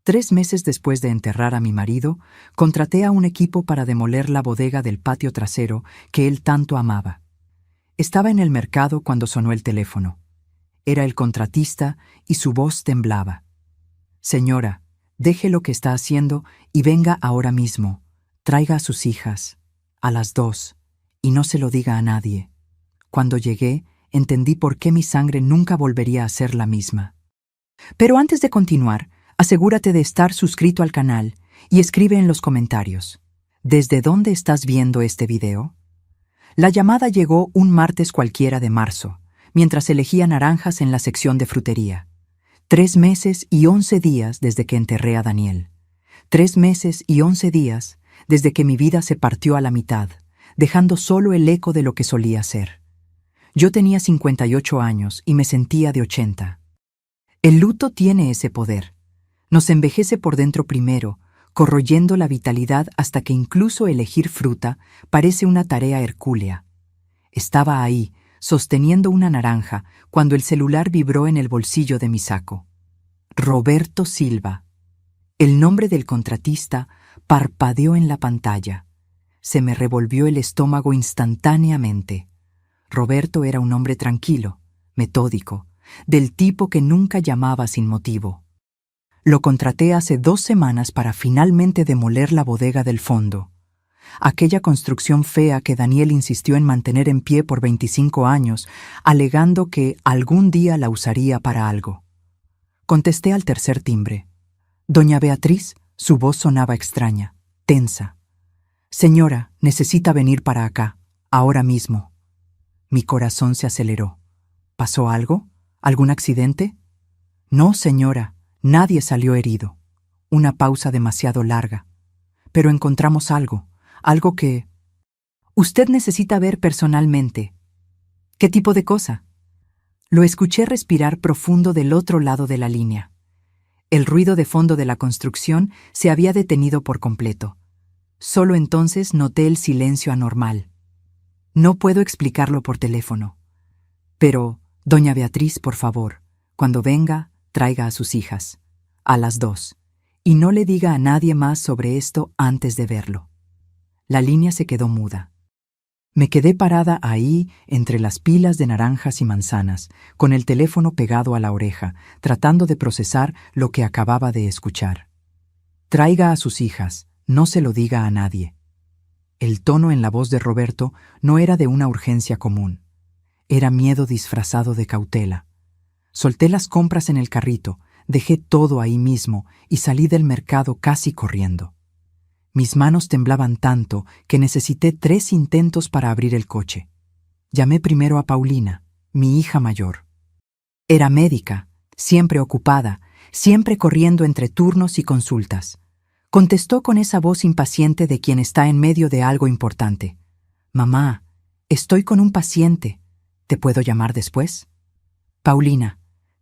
3 meses después de enterrar a mi marido, contraté a un equipo para demoler la bodega del patio trasero que él tanto amaba. Estaba en el mercado cuando sonó el teléfono. Era el contratista y su voz temblaba. «Señora, deje lo que está haciendo y venga ahora mismo. Traiga a sus hijas, a las 2, y no se lo diga a nadie». Cuando llegué, entendí por qué mi sangre nunca volvería a ser la misma. Pero antes de continuar, asegúrate de estar suscrito al canal y escribe en los comentarios: ¿desde dónde estás viendo este video? La llamada llegó un martes cualquiera de marzo, mientras elegía naranjas en la sección de frutería. 3 meses y 11 días desde que enterré a Daniel. 3 meses y 11 días desde que mi vida se partió a la mitad, dejando solo el eco de lo que solía ser. Yo tenía 58 años y me sentía de 80. El luto tiene ese poder. Nos envejece por dentro primero, corroyendo la vitalidad hasta que incluso elegir fruta parece una tarea hercúlea. Estaba ahí, sosteniendo una naranja, cuando el celular vibró en el bolsillo de mi saco. Roberto Silva. El nombre del contratista parpadeó en la pantalla. Se me revolvió el estómago instantáneamente. Roberto era un hombre tranquilo, metódico, del tipo que nunca llamaba sin motivo. Lo contraté hace 2 semanas para finalmente demoler la bodega del fondo. Aquella construcción fea que Daniel insistió en mantener en pie por 25 años, alegando que algún día la usaría para algo. Contesté al tercer timbre. Doña Beatriz, su voz sonaba extraña, tensa. «Señora, necesita venir para acá, ahora mismo». Mi corazón se aceleró. ¿Pasó algo? ¿Algún accidente? No, señora, nadie salió herido. Una pausa demasiado larga. Pero encontramos algo que... Usted necesita ver personalmente. ¿Qué tipo de cosa? Lo escuché respirar profundo del otro lado de la línea. El ruido de fondo de la construcción se había detenido por completo. Solo entonces noté el silencio anormal. No puedo explicarlo por teléfono. Pero, doña Beatriz, por favor, cuando venga, traiga a sus hijas, a las 2, y no le diga a nadie más sobre esto antes de verlo. La línea se quedó muda. Me quedé parada ahí, entre las pilas de naranjas y manzanas, con el teléfono pegado a la oreja, tratando de procesar lo que acababa de escuchar. Traiga a sus hijas, no se lo diga a nadie. El tono en la voz de Roberto no era de una urgencia común. Era miedo disfrazado de cautela. Solté las compras en el carrito, dejé todo ahí mismo y salí del mercado casi corriendo. Mis manos temblaban tanto que necesité 3 intentos para abrir el coche. Llamé primero a Paulina, mi hija mayor. Era médica, siempre ocupada, siempre corriendo entre turnos y consultas. Contestó con esa voz impaciente de quien está en medio de algo importante. «Mamá, estoy con un paciente. ¿Te puedo llamar después?» «Paulina,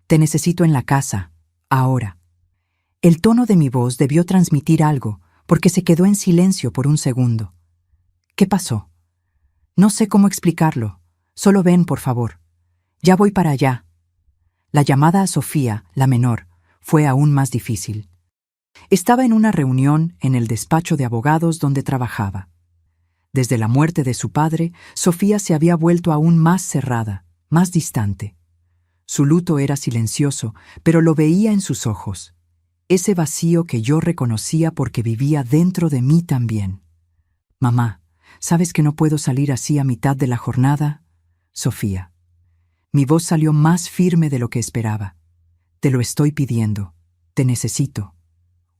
te necesito en la casa, ahora». El tono de mi voz debió transmitir algo, porque se quedó en silencio por un segundo. «¿Qué pasó?» «No sé cómo explicarlo. Solo ven, por favor. Ya voy para allá». La llamada a Sofía, la menor, fue aún más difícil. Estaba en una reunión en el despacho de abogados donde trabajaba. Desde la muerte de su padre, Sofía se había vuelto aún más cerrada, más distante. Su luto era silencioso, pero lo veía en sus ojos. Ese vacío que yo reconocía porque vivía dentro de mí también. «Mamá, ¿sabes que no puedo salir así a mitad de la jornada?» «Sofía». Mi voz salió más firme de lo que esperaba. «Te lo estoy pidiendo. Te necesito».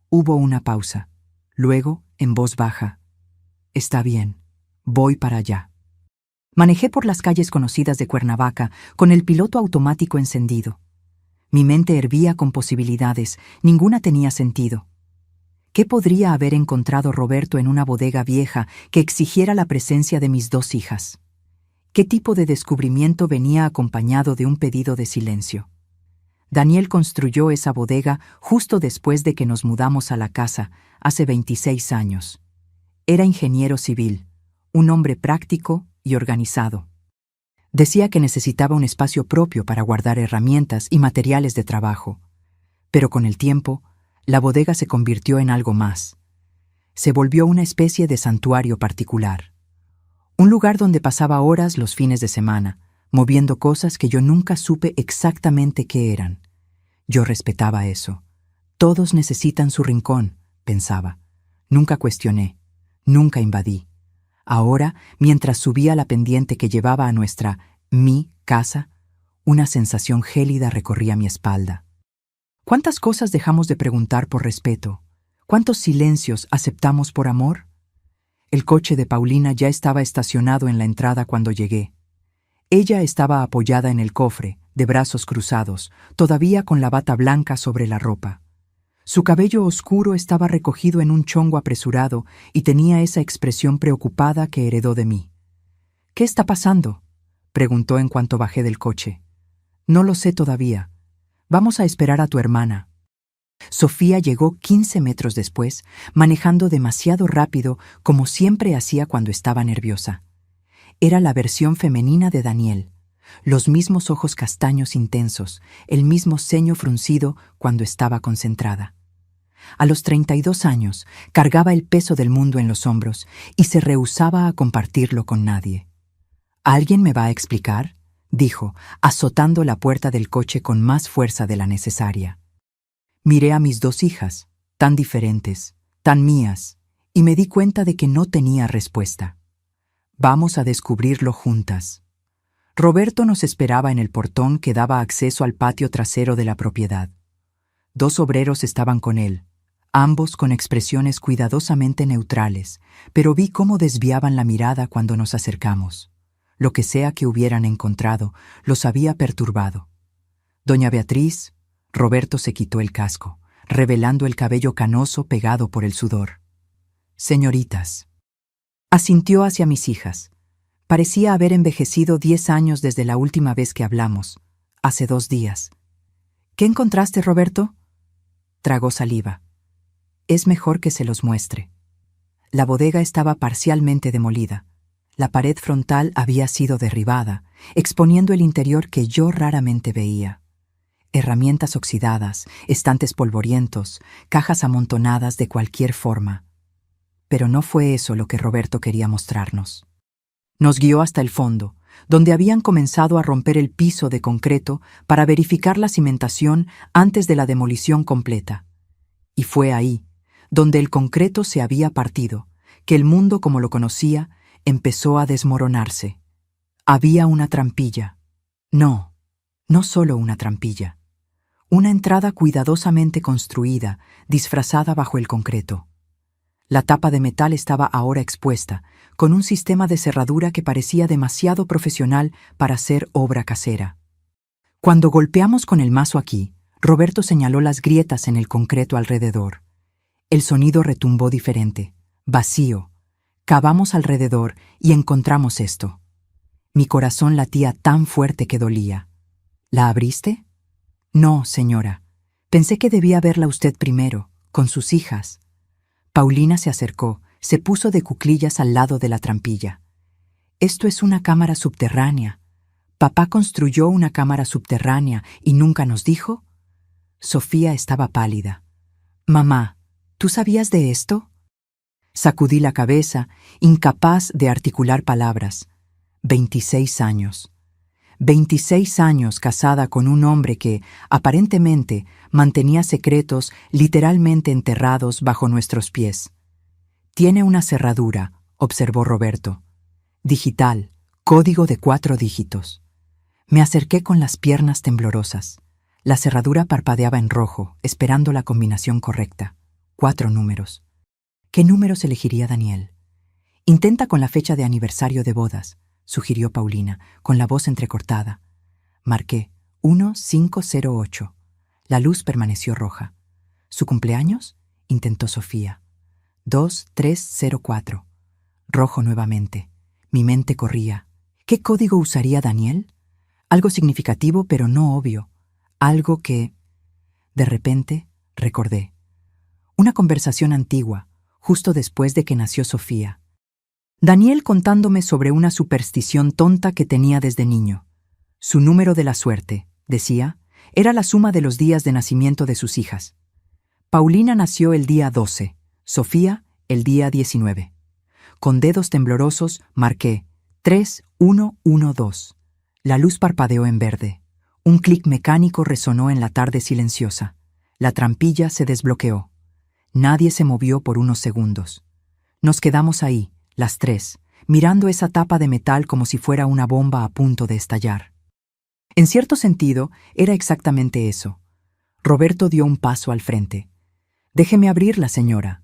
Hubo una pausa. Luego, en voz baja: «Está bien, voy para allá». Manejé por las calles conocidas de Cuernavaca con el piloto automático encendido. Mi mente hervía con posibilidades, ninguna tenía sentido. ¿Qué podría haber encontrado Roberto en una bodega vieja que exigiera la presencia de mis 2 hijas? ¿Qué tipo de descubrimiento venía acompañado de un pedido de silencio? Daniel construyó esa bodega justo después de que nos mudamos a la casa, hace 26 años. Era ingeniero civil, un hombre práctico y organizado. Decía que necesitaba un espacio propio para guardar herramientas y materiales de trabajo. Pero con el tiempo, La bodega se convirtió en algo más. Se volvió una especie de santuario particular. Un lugar donde pasaba horas los fines de semana, moviendo cosas que yo nunca supe exactamente qué eran. Yo respetaba eso. Todos necesitan su rincón, pensaba. Nunca cuestioné, nunca invadí. Ahora, mientras subía la pendiente que llevaba a mi casa, una sensación gélida recorría mi espalda. ¿Cuántas cosas dejamos de preguntar por respeto? ¿Cuántos silencios aceptamos por amor? El coche de Paulina ya estaba estacionado en la entrada cuando llegué. Ella estaba apoyada en el cofre, de brazos cruzados, todavía con la bata blanca sobre la ropa. Su cabello oscuro estaba recogido en un chongo apresurado y tenía esa expresión preocupada que heredó de mí. «¿Qué está pasando?», preguntó en cuanto bajé del coche. «No lo sé todavía. Vamos a esperar a tu hermana». Sofía llegó 15 metros después, manejando demasiado rápido, como siempre hacía cuando estaba nerviosa. Era la versión femenina de Daniel. Los mismos ojos castaños intensos, el mismo ceño fruncido cuando estaba concentrada. A los 32 años, cargaba el peso del mundo en los hombros y se rehusaba a compartirlo con nadie. «¿Alguien me va a explicar?», dijo, azotando la puerta del coche con más fuerza de la necesaria. Miré a mis dos hijas, tan diferentes, tan mías, y me di cuenta de que no tenía respuesta. «Vamos a descubrirlo juntas». Roberto nos esperaba en el portón que daba acceso al patio trasero de la propiedad. 2 obreros estaban con él, ambos con expresiones cuidadosamente neutrales, pero vi cómo desviaban la mirada cuando nos acercamos. Lo que sea que hubieran encontrado, los había perturbado. «Doña Beatriz», Roberto se quitó el casco, revelando el cabello canoso pegado por el sudor. «Señoritas». Asintió hacia mis hijas. Parecía haber envejecido 10 años desde la última vez que hablamos, hace 2 días. «¿Qué encontraste, Roberto?». Tragó saliva. «Es mejor que se los muestre». La bodega estaba parcialmente demolida. La pared frontal había sido derribada, exponiendo el interior que yo raramente veía. Herramientas oxidadas, estantes polvorientos, cajas amontonadas de cualquier forma. Pero no fue eso lo que Roberto quería mostrarnos. Nos guió hasta el fondo, donde habían comenzado a romper el piso de concreto para verificar la cimentación antes de la demolición completa. Y fue ahí, donde el concreto se había partido, que el mundo como lo conocía empezó a desmoronarse. Había una trampilla. No solo una trampilla. Una entrada cuidadosamente construida, disfrazada bajo el concreto. La tapa de metal estaba ahora expuesta, con un sistema de cerradura que parecía demasiado profesional para ser obra casera. Cuando golpeamos con el mazo aquí, Roberto señaló las grietas en el concreto alrededor. El sonido retumbó diferente, vacío. Cavamos alrededor y encontramos esto. Mi corazón latía tan fuerte que dolía. ¿La abriste? No, señora. Pensé que debía verla usted primero, con sus hijas. Paulina se acercó, se puso de cuclillas al lado de la trampilla. Esto es una cámara subterránea. ¿Papá construyó una cámara subterránea y nunca nos dijo? Sofía estaba pálida. Mamá, ¿tú sabías de esto? Sacudí la cabeza, incapaz de articular palabras. 26 años. 26 años casada con un hombre que, aparentemente, mantenía secretos literalmente enterrados bajo nuestros pies. «Tiene una cerradura», observó Roberto. «Digital, código de 4 dígitos». Me acerqué con las piernas temblorosas. La cerradura parpadeaba en rojo, esperando la combinación correcta. 4 números. ¿Qué números elegiría Daniel? «Intenta con la fecha de aniversario de bodas», sugirió Paulina, con la voz entrecortada. Marqué 1508. La luz permaneció roja. ¿Su cumpleaños?, intentó Sofía. 2304. Rojo nuevamente. Mi mente corría. ¿Qué código usaría Daniel? Algo significativo, pero no obvio. Algo que... De repente, recordé. Una conversación antigua, justo después de que nació Sofía. Daniel contándome sobre una superstición tonta que tenía desde niño. Su número de la suerte, decía, era la suma de los días de nacimiento de sus hijas. Paulina nació el día 12, Sofía el día 19. Con dedos temblorosos marqué 3112. La luz parpadeó en verde. Un clic mecánico resonó en la tarde silenciosa. La trampilla se desbloqueó. Nadie se movió por unos segundos. Nos quedamos ahí, las tres, mirando esa tapa de metal como si fuera una bomba a punto de estallar. En cierto sentido, era exactamente eso. Roberto dio un paso al frente. «Déjeme abrirla, señora».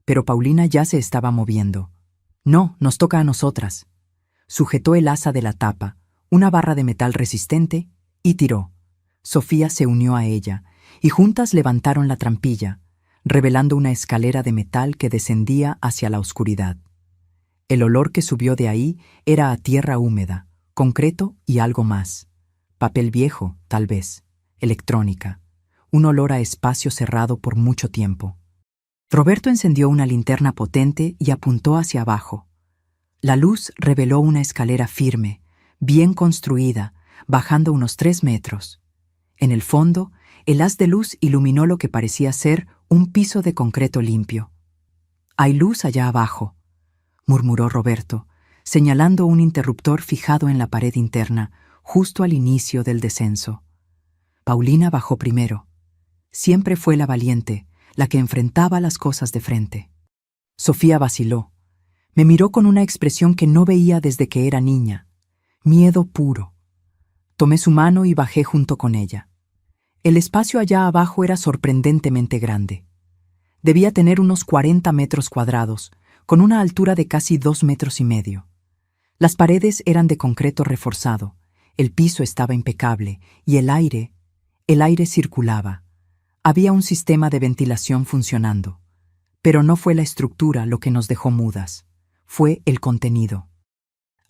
Pero Paulina ya se estaba moviendo. «No, nos toca a nosotras». Sujetó el asa de la tapa, una barra de metal resistente, y tiró. Sofía se unió a ella, y juntas levantaron la trampilla, revelando una escalera de metal que descendía hacia la oscuridad. El olor que subió de ahí era a tierra húmeda, concreto y algo más. Papel viejo, tal vez. Electrónica. Un olor a espacio cerrado por mucho tiempo. Roberto encendió una linterna potente y apuntó hacia abajo. La luz reveló una escalera firme, bien construida, bajando unos 3 metros. En el fondo, el haz de luz iluminó lo que parecía ser un piso de concreto limpio. «Hay luz allá abajo», murmuró Roberto, señalando un interruptor fijado en la pared interna, justo al inicio del descenso. Paulina bajó primero. Siempre fue la valiente, la que enfrentaba las cosas de frente. Sofía vaciló. Me miró con una expresión que no veía desde que era niña. Miedo puro. Tomé su mano y bajé junto con ella. El espacio allá abajo era sorprendentemente grande. Debía tener unos 40 metros cuadrados, con una altura de casi 2,5 metros. Las paredes eran de concreto reforzado, el piso estaba impecable y el aire circulaba. Había un sistema de ventilación funcionando. Pero no fue la estructura lo que nos dejó mudas, fue el contenido.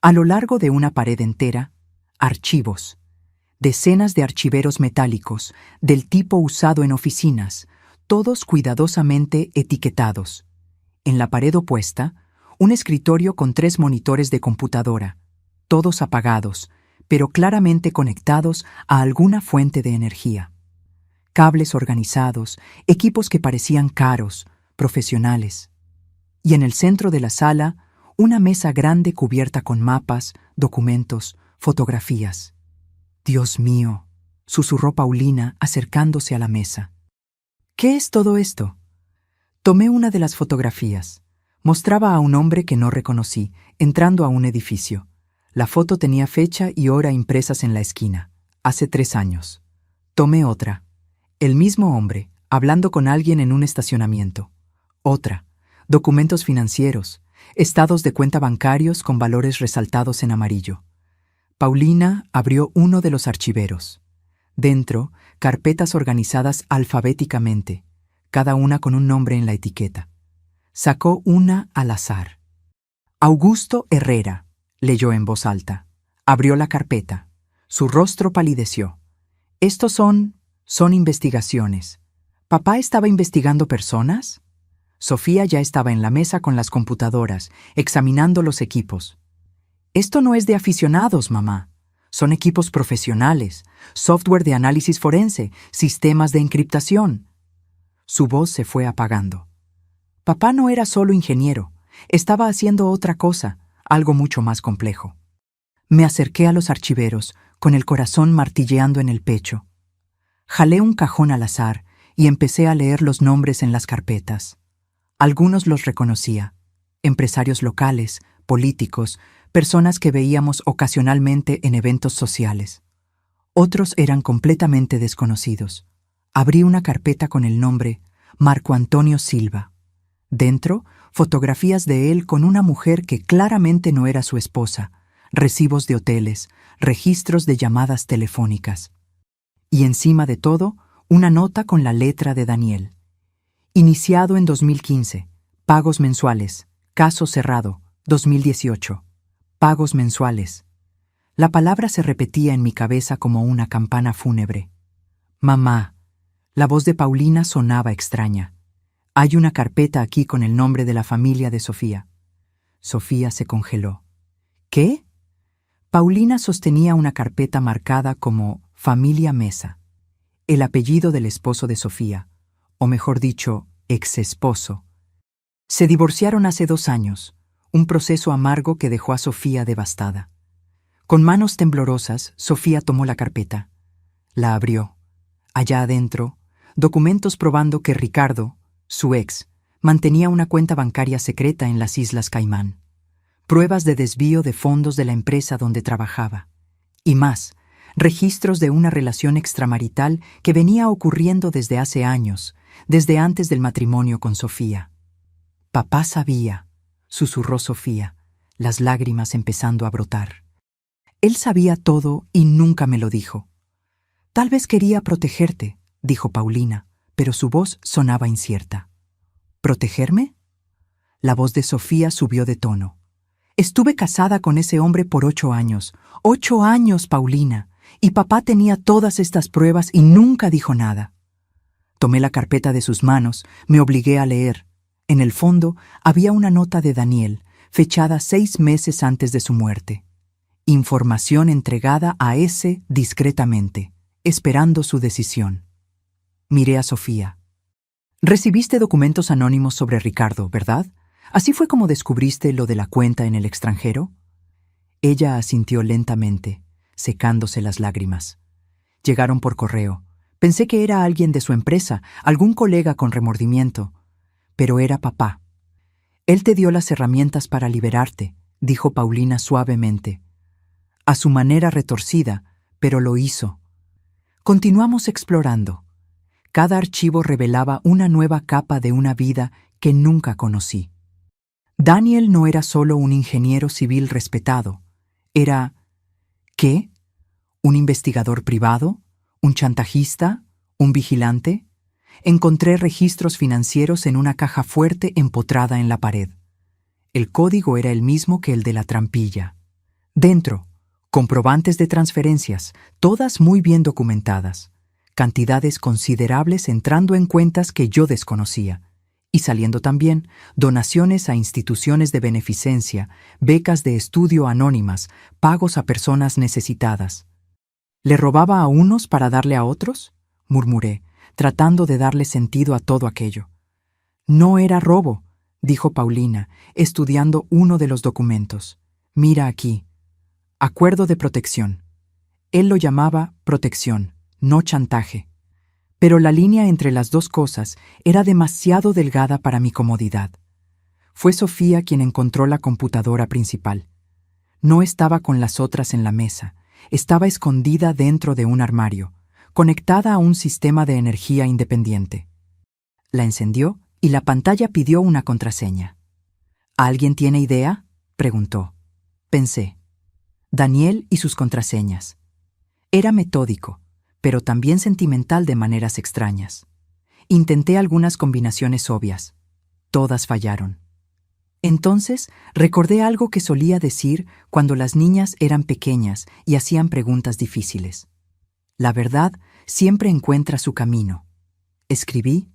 A lo largo de una pared entera, archivos. Decenas de archiveros metálicos, del tipo usado en oficinas, todos cuidadosamente etiquetados. En la pared opuesta, un escritorio con 3 monitores de computadora, todos apagados, pero claramente conectados a alguna fuente de energía. Cables organizados, equipos que parecían caros, profesionales. Y en el centro de la sala, una mesa grande cubierta con mapas, documentos, fotografías. «Dios mío», susurró Paulina acercándose a la mesa. «¿Qué es todo esto?» Tomé una de las fotografías. Mostraba a un hombre que no reconocí, entrando a un edificio. La foto tenía fecha y hora impresas en la esquina. Hace 3 años. Tomé otra. El mismo hombre, hablando con alguien en un estacionamiento. Otra. Documentos financieros. Estados de cuenta bancarios con valores resaltados en amarillo. Paulina abrió uno de los archiveros. Dentro, carpetas organizadas alfabéticamente, cada una con un nombre en la etiqueta. Sacó una al azar. «Augusto Herrera», leyó en voz alta. Abrió la carpeta. Su rostro palideció. «Estos son investigaciones. ¿Papá estaba investigando personas?» Sofía ya estaba en la mesa con las computadoras, examinando los equipos. «Esto no es de aficionados, mamá. Son equipos profesionales, software de análisis forense, sistemas de encriptación». Su voz se fue apagando. Papá no era solo ingeniero, estaba haciendo otra cosa, algo mucho más complejo. Me acerqué a los archiveros, con el corazón martilleando en el pecho. Jalé un cajón al azar y empecé a leer los nombres en las carpetas. Algunos los reconocía: empresarios locales, políticos, personas que veíamos ocasionalmente en eventos sociales. Otros eran completamente desconocidos. Abrí una carpeta con el nombre Marco Antonio Silva. Dentro, fotografías de él con una mujer que claramente no era su esposa, recibos de hoteles, registros de llamadas telefónicas. Y encima de todo, una nota con la letra de Daniel. Iniciado en 2015. Pagos mensuales. Caso cerrado. 2018. Pagos mensuales. La palabra se repetía en mi cabeza como una campana fúnebre. «Mamá». La voz de Paulina sonaba extraña. «Hay una carpeta aquí con el nombre de la familia de Sofía». Sofía se congeló. «¿Qué?» Paulina sostenía una carpeta marcada como Familia Mesa. El apellido del esposo de Sofía, o mejor dicho, ex esposo. Se divorciaron hace 2 años, un proceso amargo que dejó a Sofía devastada. Con manos temblorosas, Sofía tomó la carpeta. La abrió. Allá adentro, documentos probando que Ricardo, su ex, mantenía una cuenta bancaria secreta en las Islas Caimán. Pruebas de desvío de fondos de la empresa donde trabajaba. Y más, registros de una relación extramarital que venía ocurriendo desde hace años, desde antes del matrimonio con Sofía. «Papá sabía», susurró Sofía, las lágrimas empezando a brotar. «Él sabía todo y nunca me lo dijo». «Tal vez quería protegerte», dijo Paulina, pero su voz sonaba incierta. «¿Protegerme?». La voz de Sofía subió de tono. «Estuve casada con ese hombre por 8 años. 8 años, Paulina. Y papá tenía todas estas pruebas y nunca dijo nada». Tomé la carpeta de sus manos, me obligué a leer. En el fondo había una nota de Daniel, fechada 6 meses antes de su muerte. Información entregada a ese discretamente, esperando su decisión. Miré a Sofía. «Recibiste documentos anónimos sobre Ricardo, ¿verdad? ¿Así fue como descubriste lo de la cuenta en el extranjero?». Ella asintió lentamente, secándose las lágrimas. «Llegaron por correo. Pensé que era alguien de su empresa, algún colega con remordimiento. Pero era papá. Él te dio las herramientas para liberarte», dijo Paulina suavemente. A su manera retorcida, pero lo hizo. Continuamos explorando. Cada archivo revelaba una nueva capa de una vida que nunca conocí. Daniel no era solo un ingeniero civil respetado. Era... ¿qué? ¿Un investigador privado? ¿Un chantajista? ¿Un vigilante? Encontré registros financieros en una caja fuerte empotrada en la pared. El código era el mismo que el de la trampilla. Dentro, comprobantes de transferencias, todas muy bien documentadas. Cantidades considerables entrando en cuentas que yo desconocía. Y saliendo también donaciones a instituciones de beneficencia, becas de estudio anónimas, pagos a personas necesitadas. ¿Le robaba a unos para darle a otros?, murmuré, tratando de darle sentido a todo aquello. «No era robo», dijo Paulina, estudiando uno de los documentos. «Mira aquí. Acuerdo de protección». Él lo llamaba protección, no chantaje. Pero la línea entre las dos cosas era demasiado delgada para mi comodidad. Fue Sofía quien encontró la computadora principal. No estaba con las otras en la mesa, estaba escondida dentro de un armario, conectada a un sistema de energía independiente. La encendió y la pantalla pidió una contraseña. «¿Alguien tiene idea?», preguntó. Pensé. Daniel y sus contraseñas. Era metódico, pero también sentimental de maneras extrañas. Intenté algunas combinaciones obvias. Todas fallaron. Entonces recordé algo que solía decir cuando las niñas eran pequeñas y hacían preguntas difíciles. La verdad siempre encuentra su camino. Escribí: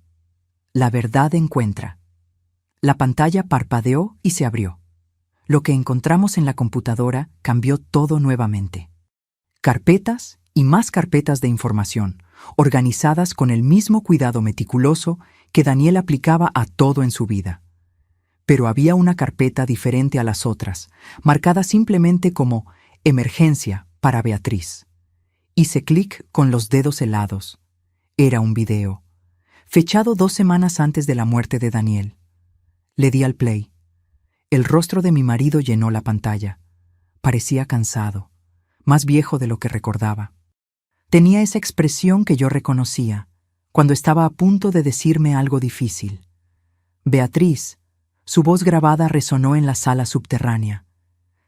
«La verdad encuentra». La pantalla parpadeó y se abrió. Lo que encontramos en la computadora cambió todo nuevamente. Carpetas y más carpetas de información, organizadas con el mismo cuidado meticuloso que Daniel aplicaba a todo en su vida. Pero había una carpeta diferente a las otras, marcada simplemente como «Emergencia para Beatriz». Hice clic con los dedos helados. Era un video, fechado 2 semanas antes de la muerte de Daniel. Le di al play. El rostro de mi marido llenó la pantalla. Parecía cansado, más viejo de lo que recordaba. Tenía esa expresión que yo reconocía, cuando estaba a punto de decirme algo difícil. «Beatriz», su voz grabada resonó en la sala subterránea.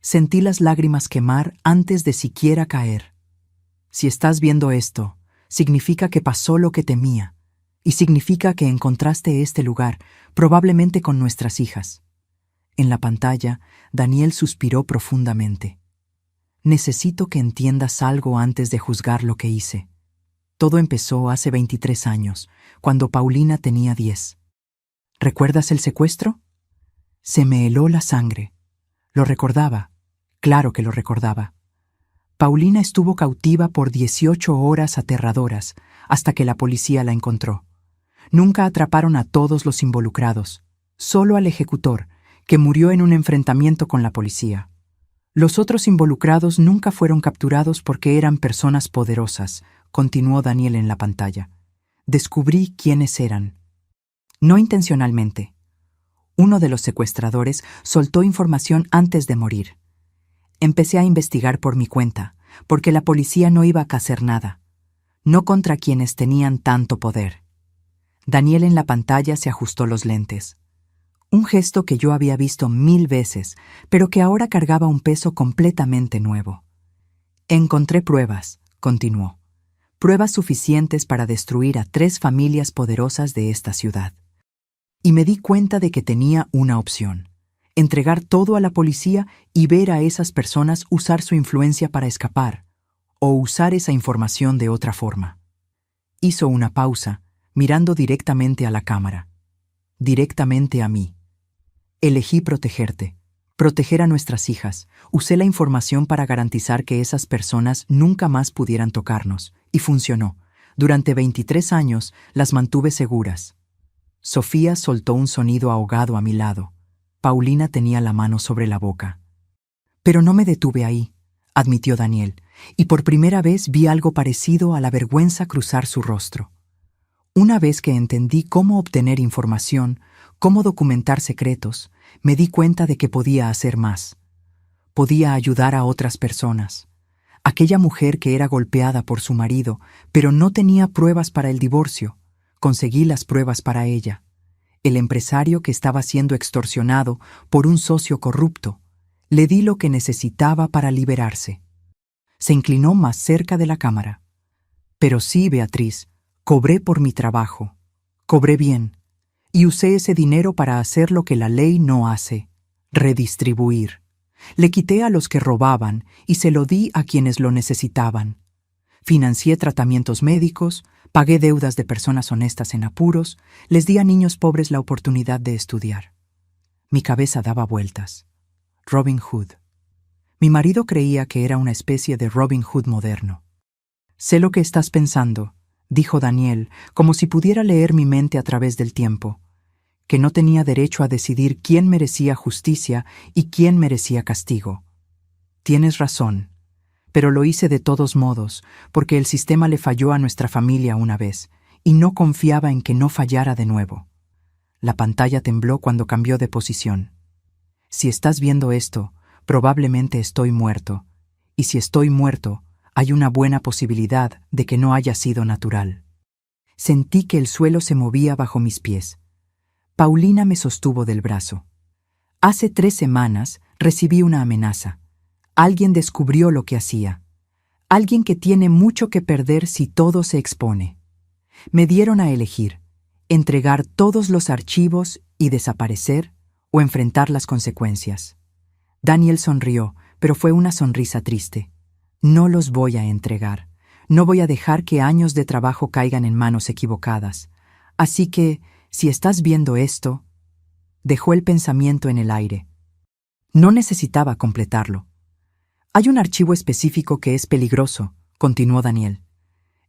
Sentí las lágrimas quemar antes de siquiera caer. «Si estás viendo esto, significa que pasó lo que temía, y significa que encontraste este lugar, probablemente con nuestras hijas». En la pantalla, Daniel suspiró profundamente. «Necesito que entiendas algo antes de juzgar lo que hice. Todo empezó hace 23 años, cuando Paulina tenía 10. ¿Recuerdas el secuestro?». Se me heló la sangre. Lo recordaba, claro que lo recordaba. Paulina estuvo cautiva por 18 horas aterradoras hasta que la policía la encontró. Nunca atraparon a todos los involucrados, solo al ejecutor, que murió en un enfrentamiento con la policía. Los otros involucrados nunca fueron capturados porque eran personas poderosas, continuó Daniel en la pantalla. Descubrí quiénes eran. No intencionalmente. Uno de los secuestradores soltó información antes de morir. Empecé a investigar por mi cuenta, porque la policía no iba a hacer nada. No contra quienes tenían tanto poder. Daniel en la pantalla se ajustó los lentes. Un gesto que yo había visto 1000 veces, pero que ahora cargaba un peso completamente nuevo. Encontré pruebas, continuó. Pruebas suficientes para destruir a 3 familias poderosas de esta ciudad. Y me di cuenta de que tenía una opción: entregar todo a la policía y ver a esas personas usar su influencia para escapar, o usar esa información de otra forma. Hizo una pausa, mirando directamente a la cámara. Directamente a mí. Elegí protegerte, proteger a nuestras hijas. Usé la información para garantizar que esas personas nunca más pudieran tocarnos, y funcionó. Durante 23 años las mantuve seguras. Sofía soltó un sonido ahogado a mi lado. Paulina tenía la mano sobre la boca. Pero no me detuve ahí, admitió Daniel, y por primera vez vi algo parecido a la vergüenza cruzar su rostro. Una vez que entendí cómo obtener información, cómo documentar secretos, me di cuenta de que podía hacer más. Podía ayudar a otras personas. Aquella mujer que era golpeada por su marido, pero no tenía pruebas para el divorcio, conseguí las pruebas para ella. El empresario que estaba siendo extorsionado por un socio corrupto, le di lo que necesitaba para liberarse. Se inclinó más cerca de la cámara. Pero sí, Beatriz, cobré por mi trabajo. Cobré bien. Y usé ese dinero para hacer lo que la ley no hace: redistribuir. Le quité a los que robaban y se lo di a quienes lo necesitaban. Financié tratamientos médicos, pagué deudas de personas honestas en apuros, les di a niños pobres la oportunidad de estudiar. Mi cabeza daba vueltas. Robin Hood. Mi marido creía que era una especie de Robin Hood moderno. Sé lo que estás pensando, dijo Daniel, como si pudiera leer mi mente a través del tiempo, que no tenía derecho a decidir quién merecía justicia y quién merecía castigo. Tienes razón, pero lo hice de todos modos, porque el sistema le falló a nuestra familia una vez, y no confiaba en que no fallara de nuevo. La pantalla tembló cuando cambió de posición. Si estás viendo esto, probablemente estoy muerto, y si estoy muerto, hay una buena posibilidad de que no haya sido natural. Sentí que el suelo se movía bajo mis pies. Paulina me sostuvo del brazo. Hace 3 semanas recibí una amenaza. Alguien descubrió lo que hacía. Alguien que tiene mucho que perder si todo se expone. Me dieron a elegir: entregar todos los archivos y desaparecer, o enfrentar las consecuencias. Daniel sonrió, pero fue una sonrisa triste. No los voy a entregar. No voy a dejar que años de trabajo caigan en manos equivocadas. Así que, si estás viendo esto... Dejó el pensamiento en el aire. No necesitaba completarlo. Hay un archivo específico que es peligroso, continuó Daniel.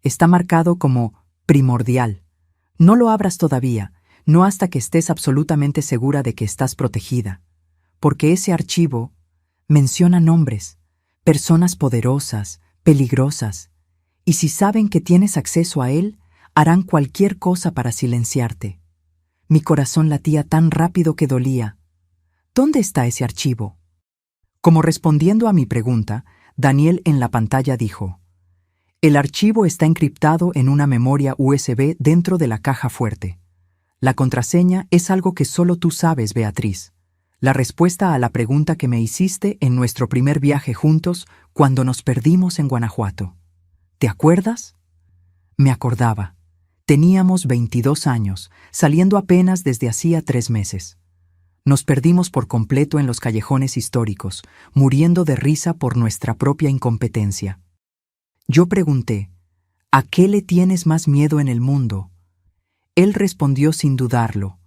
Está marcado como primordial. No lo abras todavía, no hasta que estés absolutamente segura de que estás protegida. Porque ese archivo menciona nombres, personas poderosas, peligrosas, y si saben que tienes acceso a él, harán cualquier cosa para silenciarte. Mi corazón latía tan rápido que dolía. ¿Dónde está ese archivo? Como respondiendo a mi pregunta, Daniel en la pantalla dijo: el archivo está encriptado en una memoria USB dentro de la caja fuerte. La contraseña es algo que solo tú sabes, Beatriz. La respuesta a la pregunta que me hiciste en nuestro primer viaje juntos cuando nos perdimos en Guanajuato. ¿Te acuerdas? Me acordaba. Teníamos 22 años, saliendo apenas desde hacía 3 meses. Nos perdimos por completo en los callejones históricos, muriendo de risa por nuestra propia incompetencia. Yo pregunté: ¿a qué le tienes más miedo en el mundo? Él respondió sin dudarlo: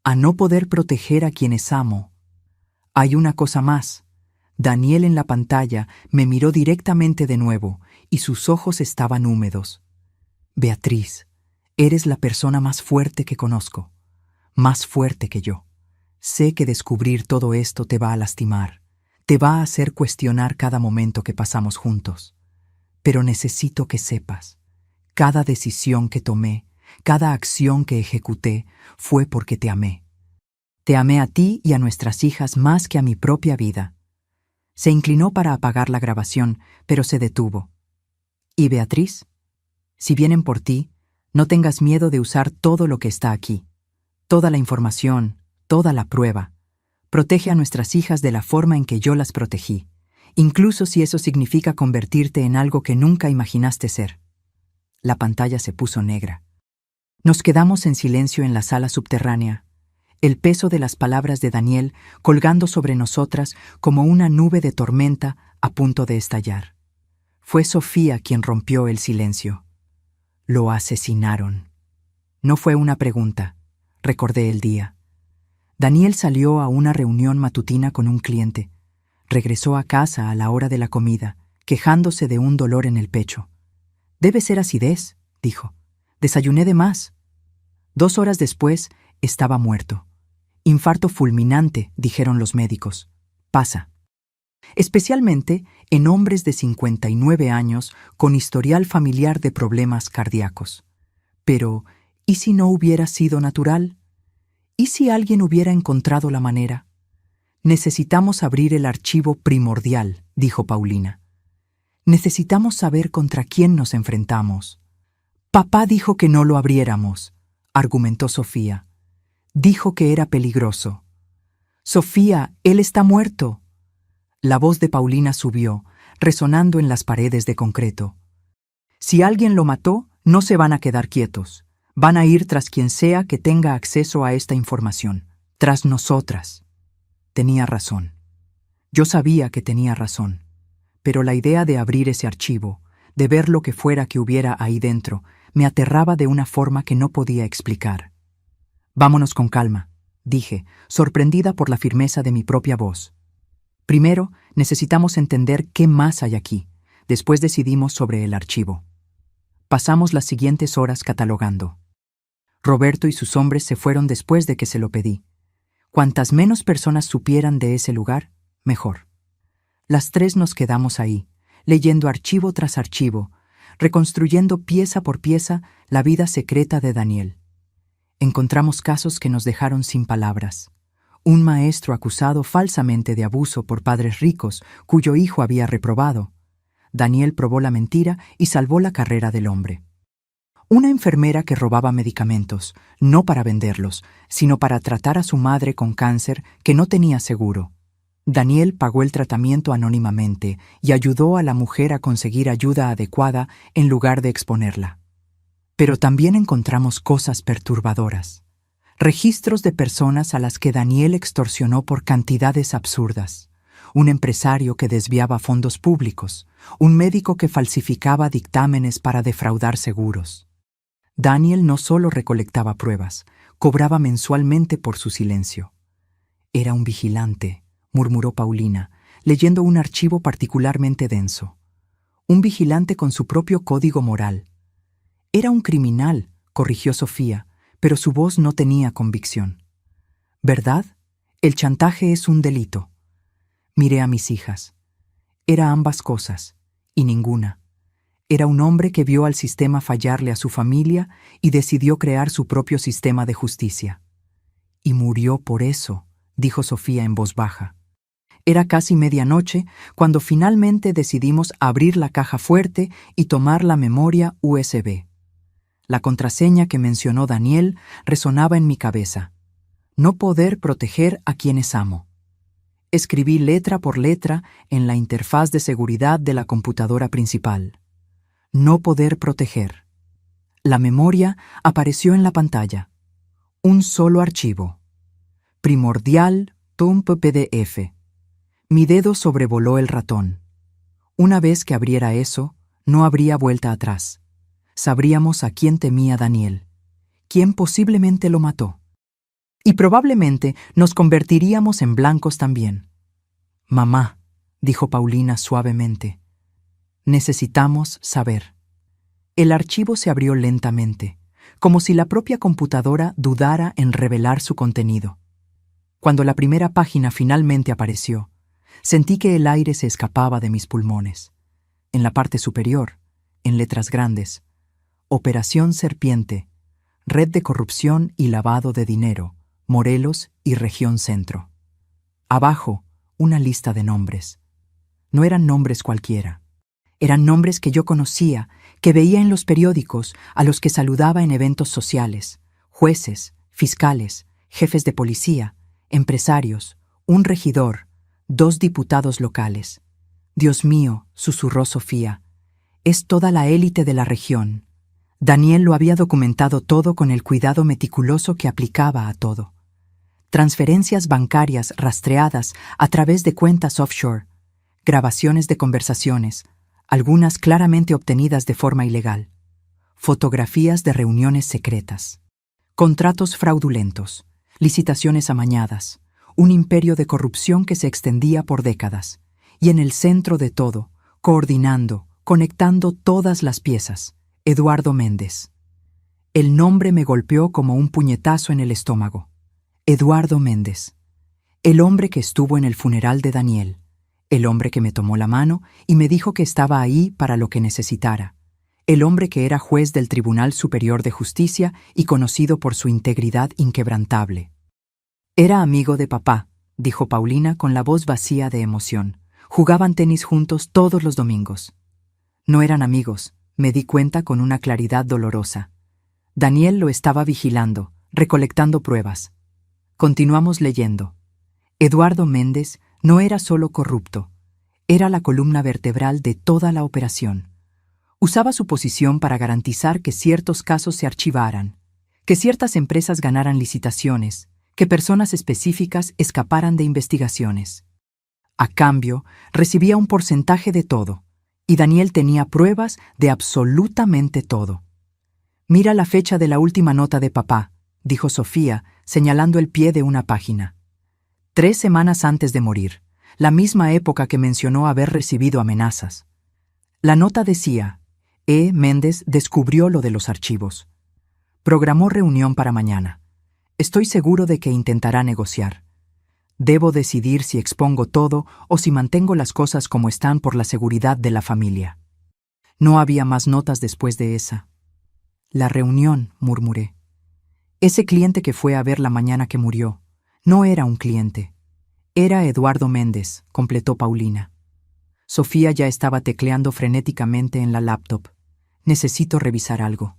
a no poder proteger a quienes amo. Hay una cosa más. Daniel en la pantalla me miró directamente de nuevo, y sus ojos estaban húmedos. Beatriz, Eres la persona más fuerte que conozco, más fuerte que yo. Sé que descubrir todo esto te va a lastimar, te va a hacer cuestionar cada momento que pasamos juntos. Pero necesito que sepas, cada decisión que tomé, cada acción que ejecuté, fue porque te amé. Te amé a ti y a nuestras hijas más que a mi propia vida. Se inclinó para apagar la grabación, pero se detuvo. ¿Y Beatriz? Si vienen por ti, no tengas miedo de usar todo lo que está aquí, toda la información, toda la prueba. Protege a nuestras hijas de la forma en que yo las protegí, incluso si eso significa convertirte en algo que nunca imaginaste ser. La pantalla se puso negra. Nos quedamos en silencio en la sala subterránea, el peso de las palabras de Daniel colgando sobre nosotras como una nube de tormenta a punto de estallar. Fue Sofía quien rompió el silencio. Lo asesinaron. No fue una pregunta. Recordé el día. Daniel salió a una reunión matutina con un cliente. Regresó a casa a la hora de la comida, quejándose de un dolor en el pecho. «Debe ser acidez», dijo. «Desayuné de más». 2 horas después, estaba muerto. «Infarto fulminante», dijeron los médicos. «Pasa». Especialmente en hombres de 59 años con historial familiar de problemas cardíacos. Pero, ¿y si no hubiera sido natural? ¿Y si alguien hubiera encontrado la manera? Necesitamos abrir el archivo primordial, dijo Paulina. Necesitamos saber contra quién nos enfrentamos. Papá dijo que no lo abriéramos, argumentó Sofía. Dijo que era peligroso. Sofía, él está muerto. La voz de Paulina subió, resonando en las paredes de concreto. Si alguien lo mató, no se van a quedar quietos. Van a ir tras quien sea que tenga acceso a esta información, tras nosotras. Tenía razón. Yo sabía que tenía razón, pero la idea de abrir ese archivo, de ver lo que fuera que hubiera ahí dentro, me aterraba de una forma que no podía explicar. «Vámonos con calma», dije, sorprendida por la firmeza de mi propia voz. «Primero, necesitamos entender qué más hay aquí. Después decidimos sobre el archivo». Pasamos las siguientes horas catalogando. Roberto y sus hombres se fueron después de que se lo pedí. Cuantas menos personas supieran de ese lugar, mejor. Las 3 nos quedamos ahí, leyendo archivo tras archivo, reconstruyendo pieza por pieza la vida secreta de Daniel. Encontramos casos que nos dejaron sin palabras. Un maestro acusado falsamente de abuso por padres ricos, cuyo hijo había reprobado. Daniel probó la mentira y salvó la carrera del hombre. Una enfermera que robaba medicamentos, no para venderlos, sino para tratar a su madre con cáncer que no tenía seguro. Daniel pagó el tratamiento anónimamente y ayudó a la mujer a conseguir ayuda adecuada en lugar de exponerla. Pero también encontramos cosas perturbadoras. Registros de personas a las que Daniel extorsionó por cantidades absurdas. Un empresario que desviaba fondos públicos. Un médico que falsificaba dictámenes para defraudar seguros. Daniel no solo recolectaba pruebas, cobraba mensualmente por su silencio. «Era un vigilante», murmuró Paulina, leyendo un archivo particularmente denso. «Un vigilante con su propio código moral». «Era un criminal», corrigió Sofía, pero su voz no tenía convicción. «¿Verdad? El chantaje es un delito». Miré a mis hijas. Era ambas cosas, y ninguna. Era un hombre que vio al sistema fallarle a su familia y decidió crear su propio sistema de justicia. «Y murió por eso», dijo Sofía en voz baja. Era casi medianoche cuando finalmente decidimos abrir la caja fuerte y tomar la memoria USB. La contraseña que mencionó Daniel resonaba en mi cabeza. No poder proteger a quienes amo. Escribí letra por letra en la interfaz de seguridad de la computadora principal. No poder proteger. La memoria apareció en la pantalla. Un solo archivo. Primordial.pdf. Mi dedo sobrevoló el ratón. Una vez que abriera eso, no habría vuelta atrás. Sabríamos a quién temía Daniel, quién posiblemente lo mató. Y probablemente nos convertiríamos en blancos también. «Mamá», dijo Paulina suavemente, «necesitamos saber». El archivo se abrió lentamente. como si la propia computadora dudara en revelar su contenido. Cuando la primera página finalmente apareció, sentí que el aire se escapaba de mis pulmones. En la parte superior, en letras grandes, Operación Serpiente, Red de Corrupción y Lavado de Dinero, Morelos y Región Centro. Abajo, una lista de nombres. No eran nombres cualquiera. Eran nombres que yo conocía, que veía en los periódicos, a los que saludaba en eventos sociales: jueces, fiscales, jefes de policía, empresarios, un regidor, 2 diputados locales. Dios mío, susurró Sofía, es toda la élite de la región. Daniel lo había documentado todo con el cuidado meticuloso que aplicaba a todo. Transferencias bancarias rastreadas a través de cuentas offshore, grabaciones de conversaciones, algunas claramente obtenidas de forma ilegal, fotografías de reuniones secretas, contratos fraudulentos, licitaciones amañadas, un imperio de corrupción que se extendía por décadas, y en el centro de todo, coordinando, conectando todas las piezas, Eduardo Méndez. El nombre me golpeó como un puñetazo en el estómago. Eduardo Méndez, el hombre que estuvo en el funeral de Daniel, el hombre que me tomó la mano y me dijo que estaba ahí para lo que necesitara, el hombre que era juez del Tribunal Superior de Justicia y conocido por su integridad inquebrantable. Era amigo de papá, dijo Paulina con la voz vacía de emoción. Jugaban tenis juntos todos los domingos. No eran amigos, me di cuenta con una claridad dolorosa. Daniel lo estaba vigilando, recolectando pruebas. Continuamos leyendo. Eduardo Méndez no era solo corrupto, era la columna vertebral de toda la operación. Usaba su posición para garantizar que ciertos casos se archivaran, que ciertas empresas ganaran licitaciones, que personas específicas escaparan de investigaciones. A cambio, recibía un porcentaje de todo, y Daniel tenía pruebas de absolutamente todo. Mira la fecha de la última nota de papá, dijo Sofía, señalando el pie de una página. 3 semanas antes de morir, la misma época que mencionó haber recibido amenazas. La nota decía: Méndez descubrió lo de los archivos. Programó reunión para mañana. Estoy seguro de que intentará negociar. Debo decidir si expongo todo o si mantengo las cosas como están por la seguridad de la familia. No había más notas después de esa. La reunión, murmuré. Ese cliente que fue a ver la mañana que murió, no era un cliente. Era Eduardo Méndez, completó Paulina. Sofía ya estaba tecleando frenéticamente en la laptop. Necesito revisar algo.